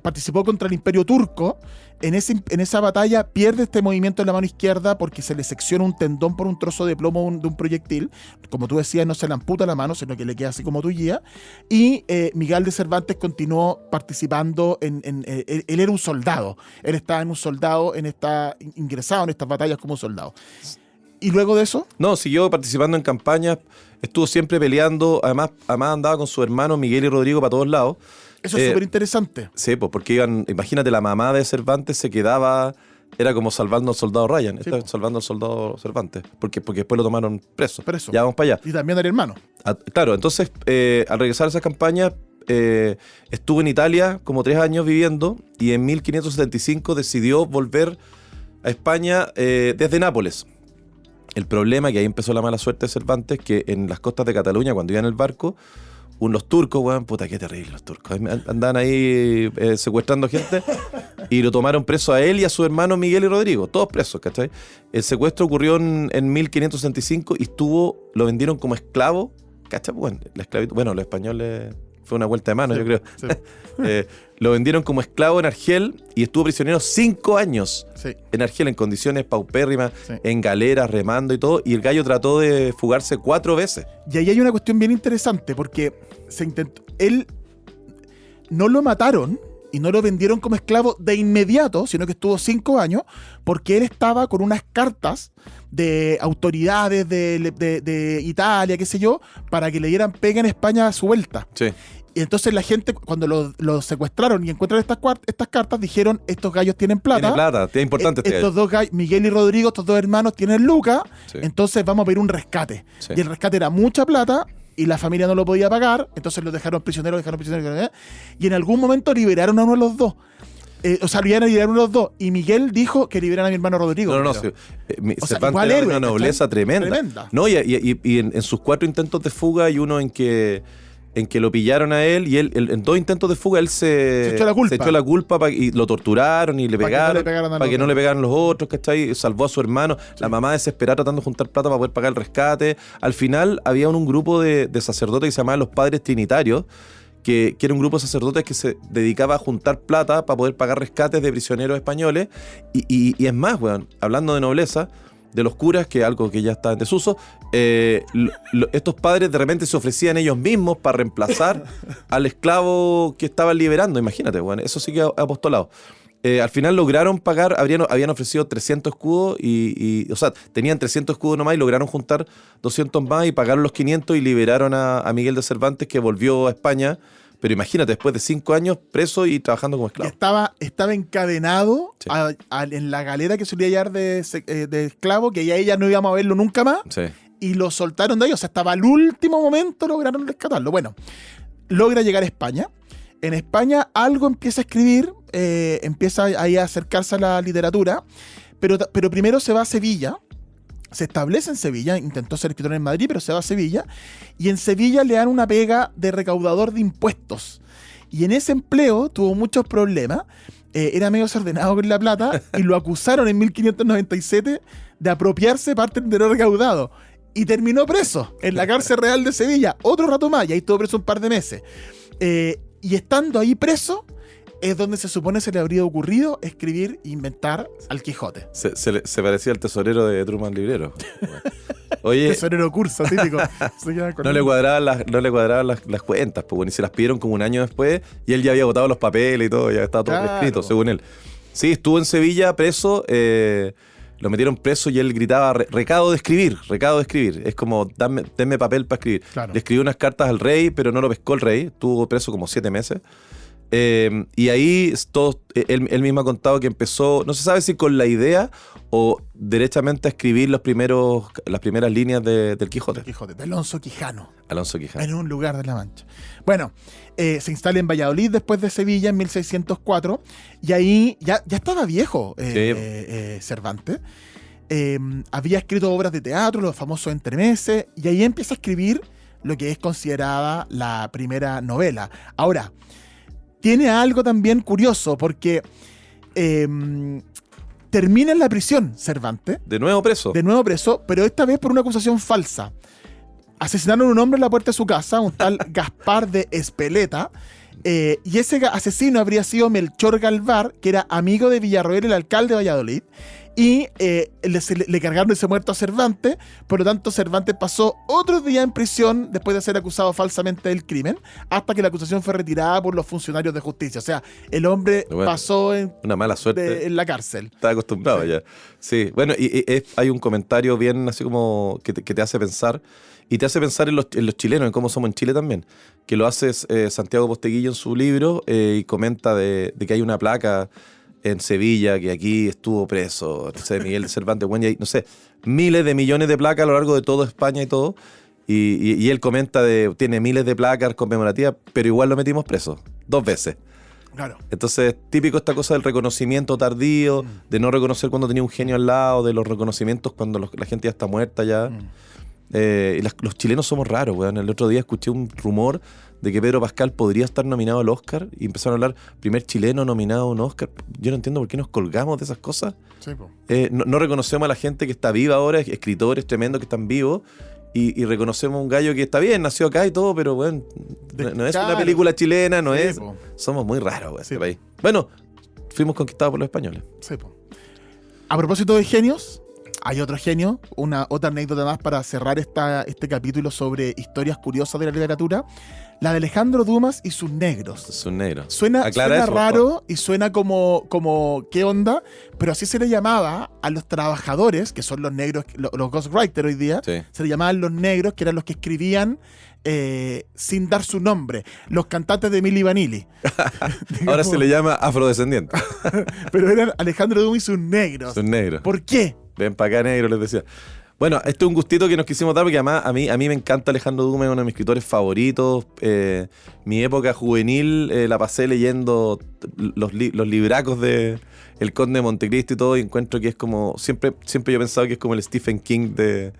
participó contra el Imperio Turco. En esa batalla pierde este movimiento en la mano izquierda porque se le secciona un tendón por un trozo de plomo de un proyectil. Como tú decías, no se le amputa la mano, sino que le queda así como tu guía. Y Miguel de Cervantes continuó participando él era un soldado. Él estaba ingresado en estas batallas como soldado. ¿Y luego de eso? No, siguió participando en campañas, estuvo siempre peleando, además andaba con su hermano Miguel y Rodrigo para todos lados. Eso es súper interesante. Sí, pues porque imagínate, la mamá de Cervantes se quedaba, era como salvando al soldado Ryan, Sí, salvando al soldado Cervantes, porque después lo tomaron preso. Preso. Ya vamos para allá. Y también era hermano. Claro, entonces al regresar a esas campañas, estuvo en Italia como 3 años viviendo y en 1575 decidió volver a España desde Nápoles. El problema, que ahí empezó la mala suerte de Cervantes, que en las costas de Cataluña, cuando iba en el barco, los turcos, weón, puta, qué terrible los turcos. Andaban ahí secuestrando gente Y lo tomaron preso a él y a su hermano Miguel y Rodrigo, todos presos, ¿cachai? El secuestro ocurrió en 1565 y lo vendieron como esclavo, ¿cachai? Bueno, la esclavitud, bueno, los españoles fue una vuelta de mano, Sí, yo creo. sí. Lo vendieron como esclavo en Argel y estuvo prisionero 5 años Sí. en Argel en condiciones paupérrimas, Sí. en galeras, remando y todo, y el gallo trató de fugarse 4 veces. Y ahí hay una cuestión bien interesante, porque él no lo mataron y no lo vendieron como esclavo de inmediato, sino que estuvo 5 años, porque él estaba con unas cartas de autoridades de Italia, qué sé yo, para que le dieran pega en España a su vuelta. Sí. Y entonces la gente, cuando lo secuestraron y encuentran estas cartas, dijeron, estos gallos tienen plata. Tiene plata, es importante este Estos gallo. dos gallos, Miguel y Rodrigo, estos dos hermanos tienen lucas, Sí. entonces vamos a pedir un rescate. Sí. Y el rescate era mucha plata y la familia no lo podía pagar, entonces los dejaron prisioneros, y en algún momento liberaron a uno de los dos. O sea, liberaron a uno de los dos. Y Miguel dijo que liberan a mi hermano Rodrigo. No, pero- sí. O sea, Cervantes igual era héroe, una nobleza ¿cachai? tremenda. Tremenda. No, y en sus 4 intentos de fuga hay uno en que lo pillaron a él y él en 2 intentos de fuga él se echó la culpa. echó la culpa y lo torturaron y le Para que no pegaron, le pegaran a para los que no otros. le pegaran los otros, ¿cachai? Salvó a su hermano. La mamá desesperada tratando de juntar plata para poder pagar el rescate. Al final había un grupo de sacerdotes que se llamaban los Padres Trinitarios, que era un grupo de sacerdotes que se dedicaba a juntar plata para poder pagar rescates de prisioneros españoles. Y es más, weón, hablando de nobleza, de los curas, que es algo que ya está en desuso, estos padres de repente se ofrecían ellos mismos para reemplazar al esclavo que estaban liberando. Imagínate, weón, eso sí que es apostolado. Al final lograron pagar, habían ofrecido 300 escudos o sea, tenían 300 escudos nomás y lograron juntar 200 más y pagaron los 500 y liberaron a Miguel de Cervantes, que volvió a España. Pero imagínate, después de 5 años preso y trabajando como Y esclavo. estaba encadenado Sí. en la galera que solía hallar de esclavo, que ya ella no íbamos a verlo nunca más. Sí. Y lo soltaron de ahí, o sea, hasta el último momento lograron rescatarlo. Bueno, logra llegar a España. En España algo empieza a escribir, empieza ahí a acercarse a la literatura, pero primero se va a Sevilla, se establece en Sevilla, intentó ser escritor en Madrid, pero se va a Sevilla, y en Sevilla le dan una pega de recaudador de impuestos. Y en ese empleo tuvo muchos problemas, era medio desordenado con la plata, y lo acusaron en 1597 de apropiarse parte del dinero recaudado. Y terminó preso en la cárcel real de Sevilla, otro rato más, y ahí estuvo preso un par de meses. Y estando ahí preso, es donde se supone se le habría ocurrido escribir e inventar al Quijote. Se parecía al tesorero de Truman Librero. Oye, Tesorero curso, típico. Se queda con no le cuadraban las cuentas, pues bueno, y se las pidieron como un año después y él ya había agotado los papeles y todo, ya estaba todo Claro. escrito, según él. Sí, estuvo en Sevilla preso, lo metieron preso y él gritaba recado de escribir. Es como, denme papel para escribir. Claro. Le escribió unas cartas al rey, pero no lo pescó el rey, estuvo preso como 7 meses. Y ahí él mismo ha contado que empezó, no se sabe si con la idea o derechamente a escribir las primeras líneas del Quijote. El Quijote, de Alonso Quijano, Alonso Quijano. en un lugar de la Mancha. Bueno, se instala en Valladolid después de Sevilla en 1604, y ahí ya estaba viejo Cervantes. Había escrito obras de teatro, los famosos entremeses, y ahí empieza a escribir lo que es considerada la primera novela. Ahora, tiene algo también curioso, porque termina en la prisión Cervantes, De nuevo preso. de nuevo preso, pero esta vez por una acusación falsa. Asesinaron a un hombre en la puerta de su casa, un tal Gaspar de Espeleta, y ese asesino habría sido Melchor Galvar, que era amigo de Villarroel, el alcalde de Valladolid, y le cargaron ese muerto a Cervantes. Por lo tanto, Cervantes pasó otros días en prisión después de ser acusado falsamente del crimen, hasta que la acusación fue retirada por los funcionarios de justicia. O sea, el hombre Bueno, pasó en Una mala suerte. en la cárcel. Está acostumbrado ya. Sí, bueno, hay un comentario bien así como que te hace pensar, y te hace pensar en los chilenos, en cómo somos en Chile también, que lo hace Santiago Posteguillo en su libro, y comenta de que hay una placa en Sevilla, que aquí estuvo preso, no sé, Miguel de Cervantes, bueno, y hay, no sé, miles de millones de placas a lo largo de toda España y todo, y él comenta tiene miles de placas conmemorativas, pero igual lo metimos preso, 2 veces. Claro. Entonces, típico esta cosa del reconocimiento tardío, de no reconocer cuando tenía un genio al lado, de los reconocimientos cuando la gente ya está muerta ya. Y los chilenos somos raros, weón. El otro día escuché un rumor de que Pedro Pascal podría estar nominado al Oscar y empezaron a hablar, primer chileno nominado a un Oscar. Yo no entiendo por qué nos colgamos de esas cosas. Sí, po. No reconocemos a la gente que está viva ahora, escritores tremendos que están vivos, y reconocemos a un gallo que está bien, nació acá y todo, pero bueno, no es una película chilena, no Sí, es. po. Somos muy raros, Sí, este po. país. Bueno, fuimos conquistados por los españoles. Sí, po. A propósito de genios, hay otro genio, otra anécdota más para cerrar este capítulo sobre historias curiosas de la literatura, la de Alejandro Dumas y sus negros. Sus negros. Suena Aclara eso, raro y suena como ¿qué onda? Pero así se le llamaba a los trabajadores, que son los negros, los ghostwriters hoy día, Sí. se le llamaban los negros, que eran los que escribían sin dar su nombre, los cantantes de Milli Vanilli. Ahora se le llama afrodescendiente. Pero eran Alejandro Dumas y sus negros. Sus negros. ¿Por qué? Ven para acá, negro, les decía. Bueno, este es un gustito que nos quisimos dar porque además a mí me encanta Alejandro Dumas, es uno de mis escritores favoritos. Mi época juvenil la pasé leyendo los libracos de El Conde de Montecristo y todo, y encuentro que es como, siempre yo he pensado que es como el Stephen King de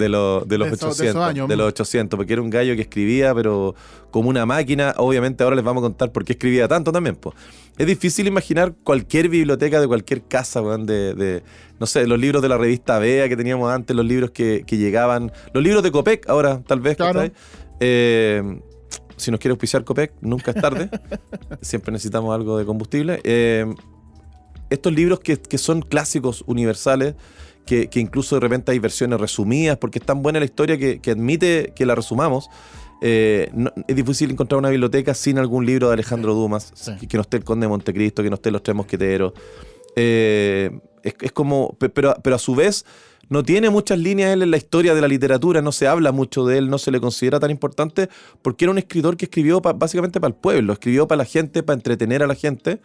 los 800, porque era un gallo que escribía, pero como una máquina. Obviamente ahora les vamos a contar por qué escribía tanto también, pues. Es difícil imaginar cualquier biblioteca de cualquier casa, weón, no sé, los libros de la revista Bea que teníamos antes, los libros que llegaban, los libros de Copec, ahora tal vez, Claro. si nos quiere auspiciar Copec, nunca es tarde. Siempre necesitamos algo de combustible. Estos libros que son clásicos universales, que incluso de repente hay versiones resumidas, porque es tan buena la historia que admite que la resumamos. Es difícil encontrar una biblioteca sin algún libro de Alejandro Dumas, Sí. que no esté El Conde de Montecristo, que no esté Los Tres Mosqueteros. Es como, pero a su vez no tiene muchas líneas él en la historia de la literatura, no se habla mucho de él, no se le considera tan importante, porque era un escritor que escribió básicamente para el pueblo, escribió para la gente, para entretener a la gente,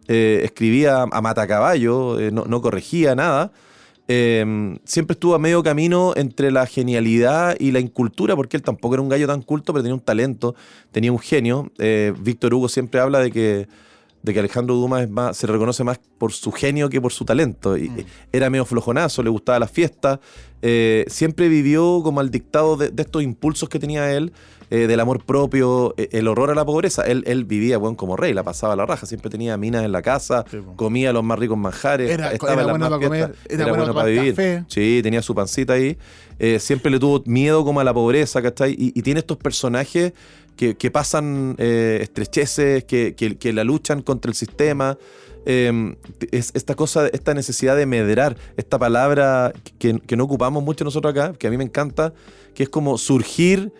escribía a matacaballo, no corregía nada. Siempre estuvo a medio camino entre la genialidad y la incultura, porque él tampoco era un gallo tan culto, pero tenía un talento, tenía un genio. Víctor Hugo siempre habla de que Alejandro Dumas se reconoce más por su genio que por su talento. Era medio flojonazo, le gustaba las fiestas, siempre vivió como al dictado de estos impulsos que tenía él, del amor propio, el horror a la pobreza. Él vivía, bueno, como rey, la pasaba a la raja, siempre tenía minas en la casa, Sí, po. comía los más ricos manjares, Era estaba en las bueno más para comer, fiestas, era bueno para vivir. café. Sí, tenía su pancita ahí. Siempre le tuvo miedo como a la pobreza, ¿cachai? Y tiene estos personajes que pasan estrecheces, que la luchan contra el sistema. Esta necesidad de medrar, esta palabra que no ocupamos mucho nosotros acá, que a mí me encanta, que es como surgir,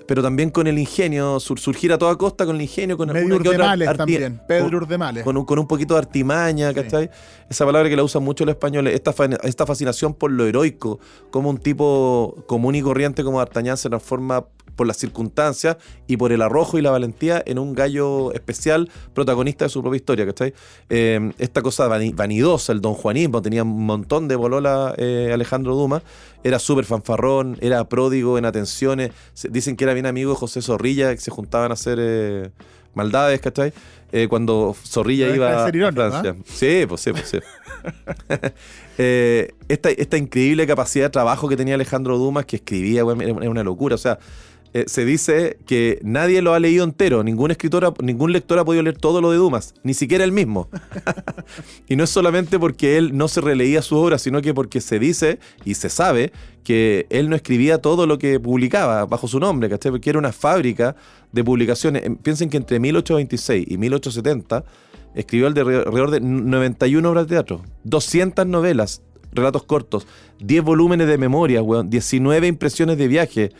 pero también con el ingenio, surgir a toda costa con el ingenio, con Medio alguna que otra Urdemales también, Pedro Urdemales. con un poquito de artimaña, ¿cachai? Esa palabra que la usan mucho los españoles, esta fascinación por lo heroico, como un tipo común y corriente como D'Artagnan se transforma por las circunstancias y por el arrojo y la valentía en un gallo especial, protagonista de su propia historia, ¿cachai? Esta cosa vanidosa, el donjuanismo, tenía un montón de bolola Alejandro Dumas, era súper fanfarrón, era pródigo en atenciones, dicen que era bien amigo de José Zorrilla, que se juntaban a hacer maldades, ¿cachai? Cuando Zorrilla No iba deja de ser irónico, a Francia. Sí, pues sí. Esta increíble capacidad de trabajo que tenía Alejandro Dumas, que escribía, bueno, era una locura, o sea, se dice que nadie lo ha leído entero, ningún lector ha podido leer todo lo de Dumas, ni siquiera él mismo. Y no es solamente porque él no se releía su obra, sino que porque se dice y se sabe que él no escribía todo lo que publicaba bajo su nombre, ¿cachai? Porque era una fábrica de publicaciones. Piensen que entre 1826 y 1870 escribió alrededor de 91 obras de teatro, 200 novelas, relatos cortos, 10 volúmenes de memorias, 19 impresiones de viaje.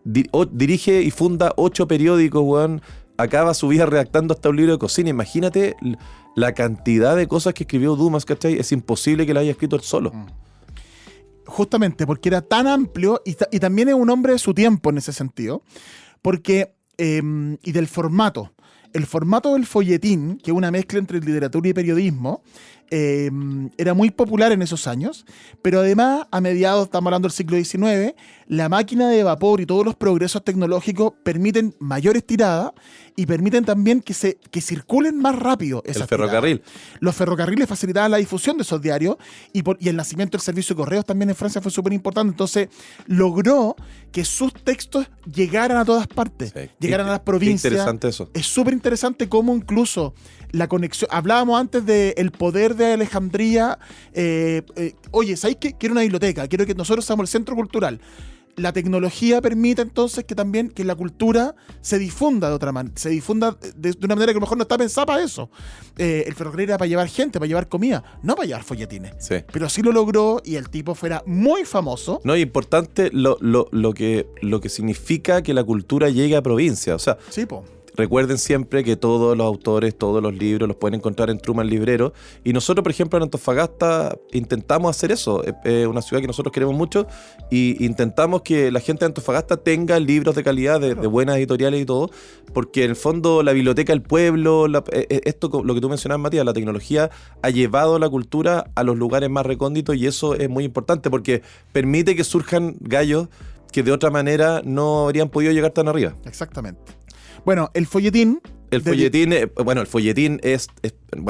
Dirige y funda 8 periódicos, weón. Acaba su vida redactando hasta un libro de cocina. Imagínate la cantidad de cosas que escribió Dumas, ¿cachai? Es imposible que la haya escrito él solo. Justamente porque era tan amplio y también es un hombre de su tiempo en ese sentido. Porque, y del formato. El formato del folletín, que es una mezcla entre literatura y periodismo, era muy popular en esos años, pero además, a mediados, estamos hablando del siglo XIX, la máquina de vapor y todos los progresos tecnológicos permiten mayores tiradas y permiten también que circulen más rápido esas El ferrocarril. tiradas. Los ferrocarriles facilitaban la difusión de esos diarios y el nacimiento del servicio de correos también en Francia fue súper importante. Entonces logró que sus textos llegaran a todas partes, Sí. llegaran a las provincias. Interesante eso. Es súper interesante cómo incluso la conexión... Hablábamos antes del poder de Alejandría. Oye, ¿sabéis qué? Quiero una biblioteca, quiero que nosotros seamos el centro cultural. La tecnología permite entonces que también que la cultura se difunda de otra manera, se difunda de una manera que a lo mejor no está pensada para eso. El ferrocarril era para llevar gente, para llevar comida, no para llevar folletines. Sí. Pero sí lo logró y el tipo fuera muy famoso. No, y importante lo que significa que la cultura llegue a provincia. O sea, Sí, po. recuerden siempre que todos los autores, todos los libros los pueden encontrar en Truman Librero. Y nosotros, por ejemplo, en Antofagasta intentamos hacer eso. Es una ciudad que nosotros queremos mucho y intentamos que la gente de Antofagasta tenga libros de calidad, de buenas editoriales y todo, porque en el fondo la biblioteca del pueblo, esto, lo que tú mencionabas, Matías, la tecnología ha llevado la cultura a los lugares más recónditos y eso es muy importante porque permite que surjan gallos que de otra manera no habrían podido llegar tan arriba. Exactamente. Bueno, el folletín... El folletín bueno,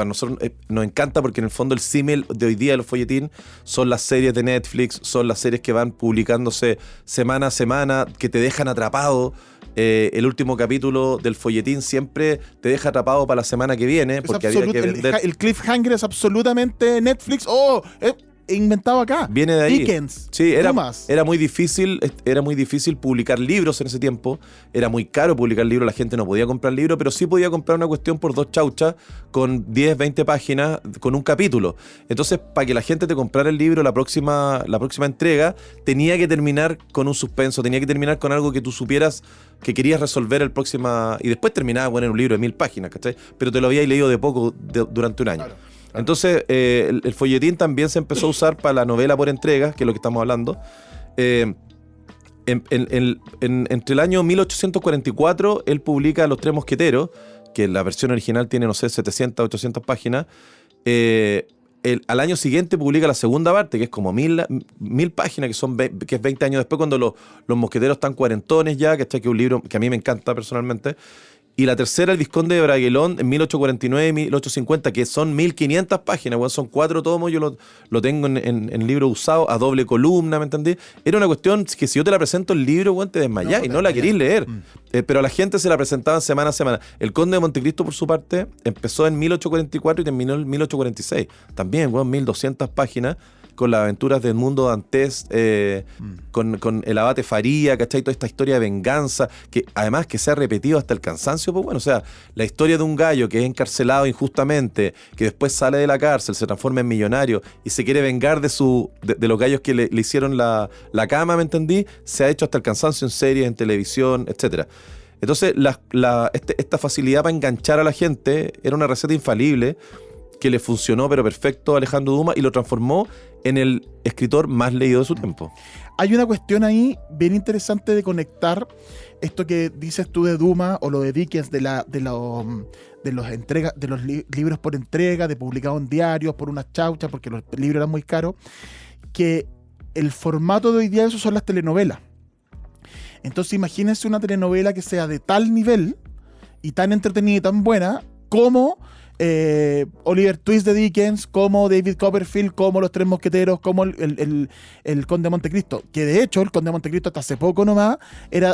nosotros nos encanta porque en el fondo el símil de hoy día de los folletín son las series de Netflix, son las series que van publicándose semana a semana, que te dejan atrapado. El último capítulo del folletín siempre te deja atrapado para la semana que viene, porque había que vender. El cliffhanger es absolutamente Netflix. Inventado acá. Viene de ahí. Dickens. Sí, era muy difícil publicar libros en ese tiempo. Era muy caro publicar libros, la gente no podía comprar libros, pero sí podía comprar una cuestión por 2 chauchas con 10, 20 páginas con un capítulo. Entonces, para que la gente te comprara el libro, la próxima entrega tenía que terminar con un suspenso, tenía que terminar con algo que tú supieras que querías resolver el próximo. Y después terminaba en un libro de 1000 páginas, ¿cachai? Pero te lo habías leído de poco durante un año. Claro. Entonces, el folletín también se empezó a usar para la novela por entrega, que es lo que estamos hablando. Entre el año 1844, él publica Los Tres Mosqueteros, que la versión original tiene, no sé, 700, 800 páginas. Al año siguiente publica la segunda parte, que es como 1000 páginas, que es 20 años después, cuando los mosqueteros están cuarentones ya, que es un libro que a mí me encanta personalmente. Y la tercera, El Vizconde de Braguelón, en 1849 y 1850, que son 1500 páginas, bueno, son 4 tomos, yo lo tengo en libro usado, a doble columna, ¿me entendí? Era una cuestión que si yo te la presento el libro, bueno, te desmayás y no la querís leer. Pero a la gente se la presentaban semana a semana. El Conde de Montecristo, por su parte, empezó en 1844 y terminó en 1846. También, bueno, 1200 páginas, con las aventuras del mundo Dantes, con el abate Faría, ¿cachai? Toda esta historia de venganza, que además que se ha repetido hasta el cansancio, pues bueno, o sea, la historia de un gallo que es encarcelado injustamente, que después sale de la cárcel, se transforma en millonario y se quiere vengar de los gallos que le hicieron la cama, ¿me entendí? Se ha hecho hasta el cansancio en series, en televisión, etcétera. Entonces, esta facilidad para enganchar a la gente era una receta infalible que le funcionó pero perfecto a Alejandro Dumas y lo transformó en el escritor más leído de su tiempo. Hay una cuestión ahí bien interesante de conectar esto que dices tú de Dumas o lo de Dickens de los libros por entrega, de publicado en diarios por unas chauchas porque los libros eran muy caros, que el formato de hoy día eso son las telenovelas. Entonces imagínense una telenovela que sea de tal nivel y tan entretenida y tan buena como Oliver Twist de Dickens, como David Copperfield, como Los Tres Mosqueteros, como el Conde de Montecristo, que de hecho el Conde de Montecristo hasta hace poco nomás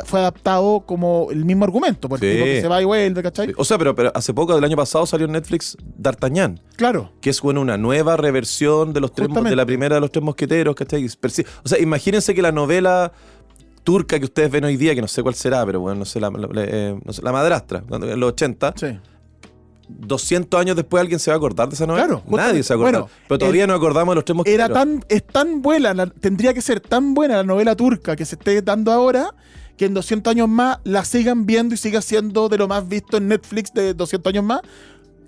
fue adaptado como el mismo argumento, porque el tipo que se va y vuelve, ¿cachai? Sí. O sea, pero hace poco, del año pasado, salió en Netflix D'Artagnan. Claro. Que es una nueva reversión de de la primera de Los Tres Mosqueteros, ¿cachai? O sea, imagínense que la novela turca que ustedes ven hoy día, que no sé cuál será, pero bueno, no sé, La Madrastra, en los 80. Sí. 200 años después alguien se va a acordar de esa novela. Claro, nadie se va a acordar. Bueno, pero todavía no acordamos de Los Tres Mosqueteros. Es tan buena, tendría que ser tan buena la novela turca que se esté dando ahora, que en 200 años más la sigan viendo y siga siendo de lo más visto en Netflix de 200 años más.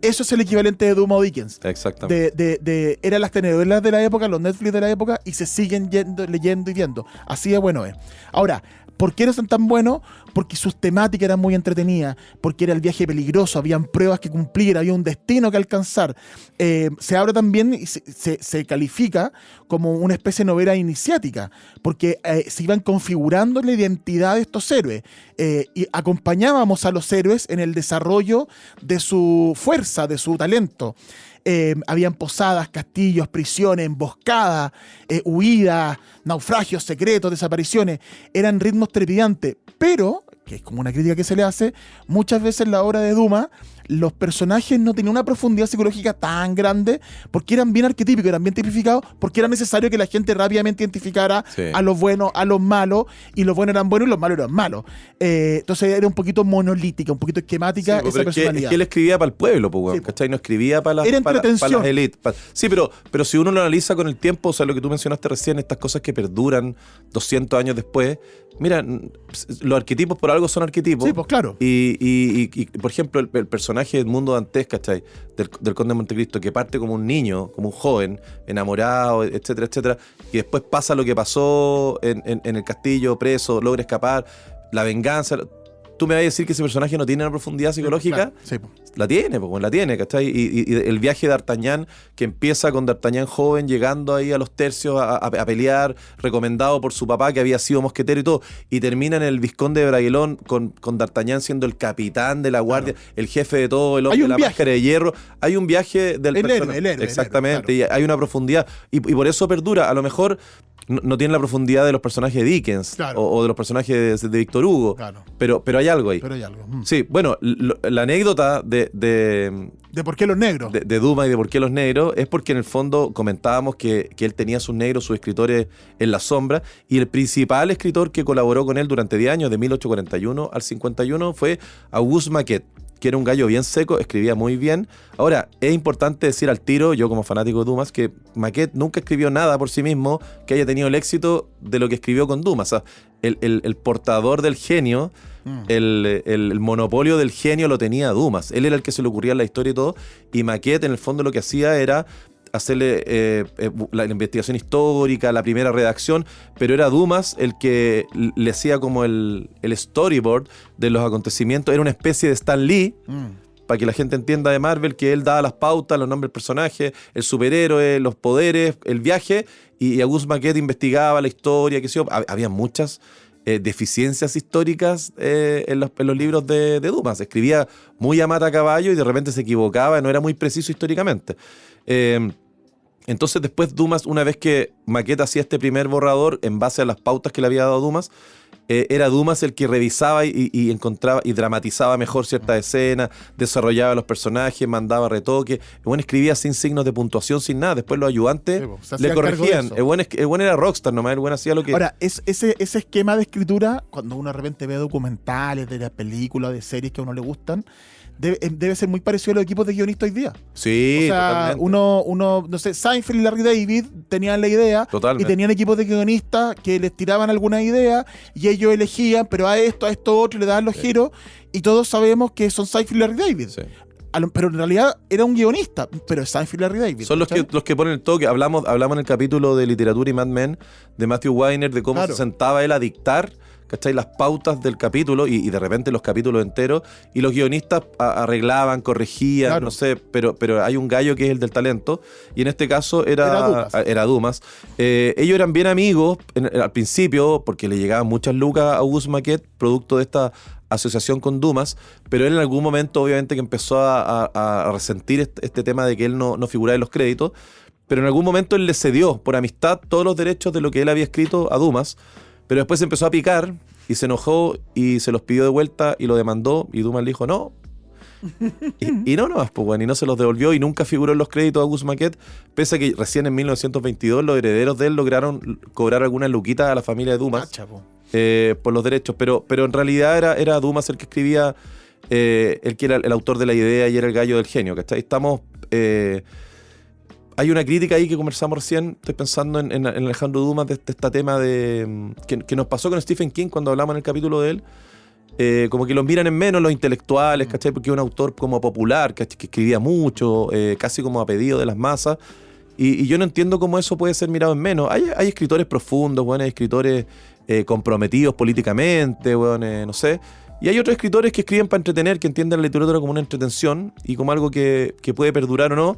Eso es el equivalente de Dumas o Dickens. Exactamente. Eran las telenovelas de la época, los Netflix de la época, y se siguen leyendo y viendo. Así de bueno es. Ahora, ¿Por qué eran tan buenos? Porque sus temáticas eran muy entretenidas, porque era el viaje peligroso, habían pruebas que cumplir, había un destino que alcanzar. Se habla también y se califica como una especie de novela iniciática, porque se iban configurando la identidad de estos héroes y acompañábamos a los héroes en el desarrollo de su fuerza, de su talento. Habían posadas, castillos, prisiones, emboscadas, huidas, naufragios, secretos, desapariciones. Eran ritmos trepidantes, pero, que es como una crítica que se le hace, muchas veces en la obra de Dumas los personajes no tenían una profundidad psicológica tan grande porque eran bien arquetípicos, eran bien tipificados, porque era necesario que la gente rápidamente identificara a los buenos, a los malos, y los buenos eran buenos y los malos eran malos. Entonces era un poquito monolítica, un poquito esquemática esa personalidad. Es que él escribía para el pueblo, pues, Sí, ¿cachai? No escribía para las élites. Sí, pero si uno lo analiza con el tiempo, o sea, lo que tú mencionaste recién, estas cosas que perduran 200 años después, mira, los arquetipos por algo son arquetipos. Sí, pues claro. Y por ejemplo, el personaje del mundo dantes, ¿cachai? Del Conde de Montecristo, que parte como un niño, como un joven, enamorado, etcétera, etcétera, y después pasa lo que pasó en el castillo, preso, logra escapar, la venganza. ¿Tú me vas a decir que ese personaje no tiene una profundidad psicológica? Claro, sí, pues. La tiene, ¿cachai? Y el viaje de D'Artagnan, que empieza con D'Artagnan joven, llegando ahí a los tercios a pelear, recomendado por su papá, que había sido mosquetero y todo, y termina en el Vizconde de Bragelón con D'Artagnan siendo el capitán de la guardia, claro, el jefe de todo, el hombre de la máscara de hierro. Hay un viaje del personaje. El héroe, exactamente, claro. Y hay una profundidad, y por eso perdura. A lo mejor no tiene la profundidad de los personajes de Dickens, claro, o de los personajes de Víctor Hugo, claro, pero hay algo ahí. Pero hay algo. Sí, bueno, la anécdota de por qué los negros. De Dumas y de por qué los negros es porque en el fondo comentábamos que él tenía sus negros, sus escritores en la sombra, y el principal escritor que colaboró con él durante 10 años, de 1841 al 51, fue Auguste Maquet, que era un gallo bien seco, escribía muy bien. Ahora, es importante decir al tiro, yo como fanático de Dumas, que Maquet nunca escribió nada por sí mismo que haya tenido el éxito de lo que escribió con Dumas. O sea, el portador del genio, el monopolio del genio lo tenía Dumas. Él era el que se le ocurría la historia y todo, y Maquet en el fondo lo que hacía era hacerle la investigación histórica, la primera redacción, pero era Dumas el que le hacía como el storyboard de los acontecimientos. Era una especie de Stan Lee, para que la gente entienda, de Marvel, que él daba las pautas, los nombres del personaje, el superhéroe, los poderes, el viaje, y Auguste Maquet investigaba la historia, qué sé yo. Había muchas deficiencias históricas en los libros de Dumas. Escribía muy a mata caballo y de repente se equivocaba, no era muy preciso históricamente. Entonces después Dumas, una vez que Maquet hacía este primer borrador en base a las pautas que le había dado Dumas, era Dumas el que revisaba y encontraba y dramatizaba mejor ciertas escenas, desarrollaba los personajes, mandaba retoques. El buen escribía sin signos de puntuación, sin nada. Después los ayudantes le corregían. El buen era rockstar nomás, el buen hacía lo que... Ahora, ese esquema de escritura, cuando uno de repente ve documentales de las películas, de series que a uno le gustan, debe ser muy parecido a los equipos de guionistas hoy día. Sí, o sea, uno, no sé, Seinfeld y Larry David tenían la idea, totalmente, y tenían equipos de guionistas que les tiraban alguna idea y ellos elegían, pero a esto otro, y le daban los giros, y todos sabemos que son Seinfeld y Larry David. Sí. Pero en realidad era un guionista, pero es Seinfeld y Larry David. Son los que ponen el toque. Hablamos en el capítulo de literatura y Mad Men de Matthew Weiner, de cómo se sentaba él a dictar, ¿cachai?, las pautas del capítulo y de repente los capítulos enteros, y los guionistas arreglaban, corregían, no sé, pero hay un gallo que es el del talento, y en este caso era Dumas. Ellos eran bien amigos al principio, porque le llegaban muchas lucas a Auguste Maquet, producto de esta asociación con Dumas, pero él en algún momento obviamente que empezó a resentir este tema de que él no figuraba en los créditos, pero en algún momento él le cedió por amistad todos los derechos de lo que él había escrito a Dumas. Pero después se empezó a picar y se enojó y se los pidió de vuelta y lo demandó, y Dumas le dijo no. y no se los devolvió, y nunca figuró en los créditos a Auguste Maquet, pese a que recién en 1922 los herederos de él lograron cobrar algunas luquitas a la familia de Dumas por los derechos. Pero en realidad era Dumas el que escribía, el que era el autor de la idea y era el gallo del genio, ¿cachai? Estamos... Hay una crítica ahí que conversamos recién, estoy pensando en Alejandro Dumas, de este tema de que nos pasó con Stephen King cuando hablamos en el capítulo de él, como que los miran en menos los intelectuales, ¿cachai? Porque es un autor como popular, ¿cachai?, que escribía mucho, casi como a pedido de las masas, y yo no entiendo cómo eso puede ser mirado en menos. Hay escritores profundos, bueno, hay escritores comprometidos políticamente, weón, no sé. Y hay otros escritores que escriben para entretener, que entienden la literatura como una entretención y como algo que puede perdurar o no.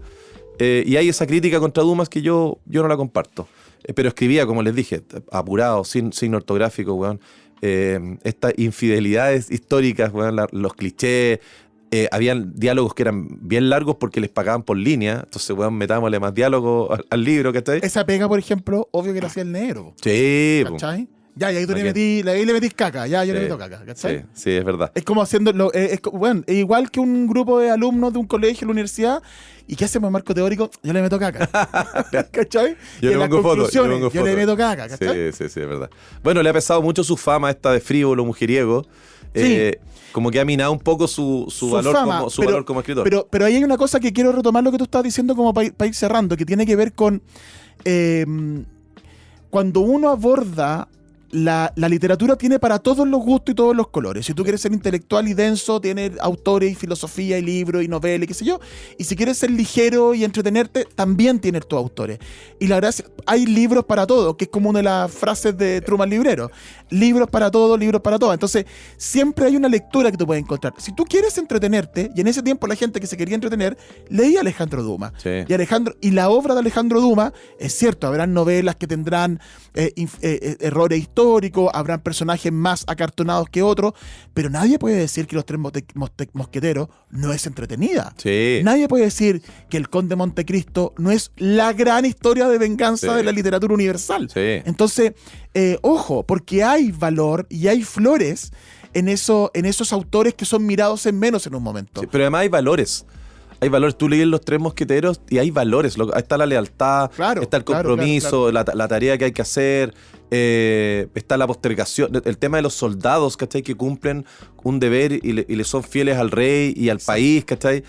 Y hay esa crítica contra Dumas que yo no la comparto. Pero escribía, como les dije, apurado, sin signo ortográfico, weón. Estas infidelidades históricas, weón, los clichés. Habían diálogos que eran bien largos porque les pagaban por línea. Entonces, weón, metámosle más diálogo al libro, ¿cachai? Esa pega, por ejemplo, obvio que la hacía el negro. Sí, ¿cachai? Ya, y ahí tú le metís caca, ya, yo le meto caca, ¿cachai? Sí, es verdad. Es como haciendo, bueno, es igual que un grupo de alumnos de un colegio, de la universidad, ¿y qué hacemos en marco teórico? Yo le meto caca, ¿cachai? Yo le pongo fotos, yo le meto caca, ¿cachai? Sí, es verdad. Bueno, le ha pesado mucho su fama esta de frívolo, mujeriego. Sí. Como que ha minado un poco su valor, fama, valor como escritor. Pero ahí hay una cosa que quiero retomar lo que tú estás diciendo como para ir cerrando, que tiene que ver con cuando uno aborda la literatura tiene para todos los gustos y todos los colores. Si tú quieres ser intelectual y denso, tienes autores y filosofía y libros y novelas y qué sé yo. Y si quieres ser ligero y entretenerte, también tienes tus autores. Y la verdad es que hay libros para todo, que es como una de las frases de Truman Librero. Libros para todo, libros para todo. Entonces, siempre hay una lectura que tú puedes encontrar. Si tú quieres entretenerte, y en ese tiempo la gente que se quería entretener, leía a Alejandro Dumas. Sí. Y la obra de Alejandro Dumas, es cierto, habrán novelas que tendrán errores históricos, habrán personajes más acartonados que otros, pero nadie puede decir que Los Tres Mosqueteros no es entretenida. Sí. Nadie puede decir que El Conde de Montecristo no es la gran historia de venganza de la literatura universal. Sí. Entonces, ojo, porque hay valor y hay flores en esos autores que son mirados en menos en un momento. Sí, pero además hay valores. Hay valores. Tú lees Los Tres Mosqueteros y hay valores. Ahí está la lealtad, está el compromiso, claro. La tarea que hay que hacer, está la postergación, el tema de los soldados, ¿cachai? Que cumplen un deber y le son fieles al rey y al país, ¿cachai?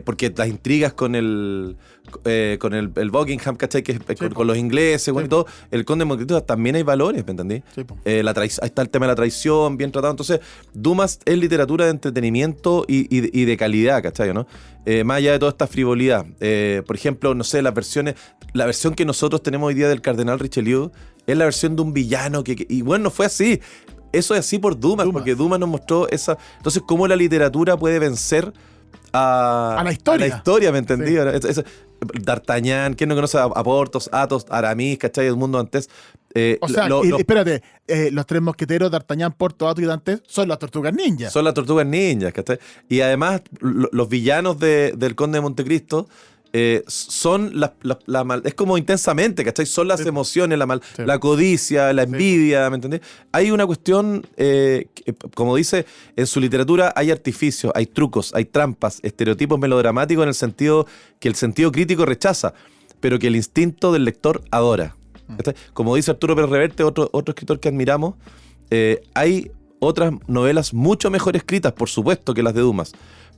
Porque las intrigas con el Buckingham, ¿cachai? Que con los ingleses, bueno, y todo. El Conde de Montecristo también hay valores, ¿me entendí? Sí, ahí está el tema de la traición, bien tratado. Entonces, Dumas es literatura de entretenimiento y de calidad, ¿cachai? ¿No? Más allá de toda esta frivolidad. Por ejemplo, no sé, la versión que nosotros tenemos hoy día del Cardenal Richelieu es la versión de un villano y bueno, no fue así. Eso es así por Dumas, porque Dumas nos mostró esa. Entonces, ¿cómo la literatura puede vencer a la historia? A la historia, ¿me entendí? Sí. D'Artagnan, ¿quién no conoce a Porthos, Athos, Aramis, ¿cachai? El mundo antes. Espérate, Los Tres Mosqueteros, D'Artagnan, Porthos, Athos y Dantes son las Tortugas Ninjas. Son las Tortugas Ninjas, ¿cachai? Y además, los villanos del Conde de Montecristo son es como intensamente, ¿cachai? Son las emociones, la codicia, la envidia, ¿me entendés? Hay una cuestión, como dice, en su literatura hay artificios, hay trucos, hay trampas, estereotipos melodramáticos en el sentido que el sentido crítico rechaza, pero que el instinto del lector adora. ¿Cachai? Como dice Arturo Pérez Reverte, otro escritor que admiramos, hay otras novelas mucho mejor escritas, por supuesto, que las de Dumas,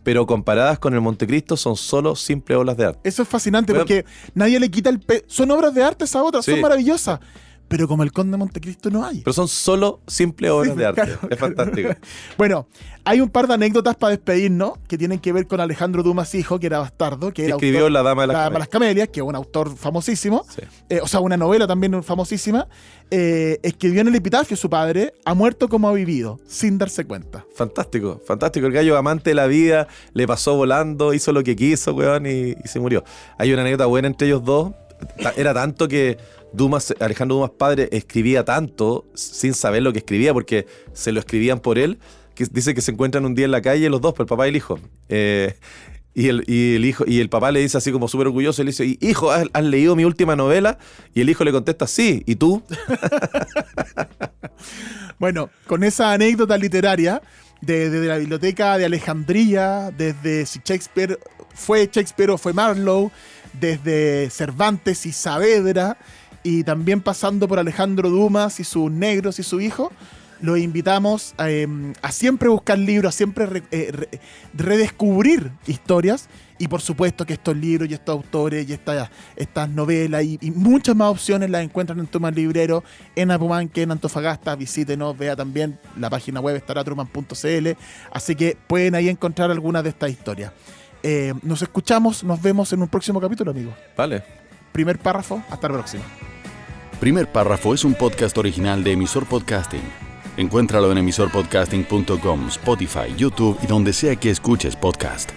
pero comparadas con el Montecristo son solo simples obras de arte. Eso es fascinante porque nadie le quita son obras de arte esas otras, son maravillosas. Pero como El Conde de Montecristo no hay. Pero son solo simples obras de arte. Claro, es fantástico. Bueno, hay un par de anécdotas para despedirnos que tienen que ver con Alejandro Dumas hijo, que era bastardo, que era escribió autor, La Dama de las Camelias, que es un autor famosísimo. Sí. O sea, una novela también famosísima. Escribió en el epitafio su padre: ha muerto como ha vivido, sin darse cuenta. Fantástico, fantástico. El gallo amante de la vida, le pasó volando, hizo lo que quiso, weón, y se murió. Hay una anécdota buena entre ellos dos. Era tanto que Alejandro Dumas padre escribía tanto sin saber lo que escribía, porque se lo escribían por él, que dice que se encuentran un día en la calle los dos, el papá y el hijo. Y el papá le dice así como súper orgulloso, le dice: hijo, ¿has leído mi última novela? Y el hijo le contesta: sí, ¿y tú? Bueno, con esa anécdota literaria desde la biblioteca de Alejandría, desde si Shakespeare o fue Marlowe, desde Cervantes y Saavedra, y también pasando por Alejandro Dumas y sus negros y su hijo, los invitamos a siempre buscar libros, a siempre redescubrir historias, y por supuesto que estos libros y estos autores y estas novelas y muchas más opciones las encuentran en Truman Librero, en Apumanque, en Antofagasta. Visítenos, vea también la página web, estará truman.cl, así que pueden ahí encontrar algunas de estas historias. Nos escuchamos, nos vemos en un próximo capítulo, amigos. Vale. Primer párrafo, hasta la próxima. Primer Párrafo es un podcast original de Emisor Podcasting. Encuéntralo en emisorpodcasting.com, Spotify, YouTube y donde sea que escuches podcast.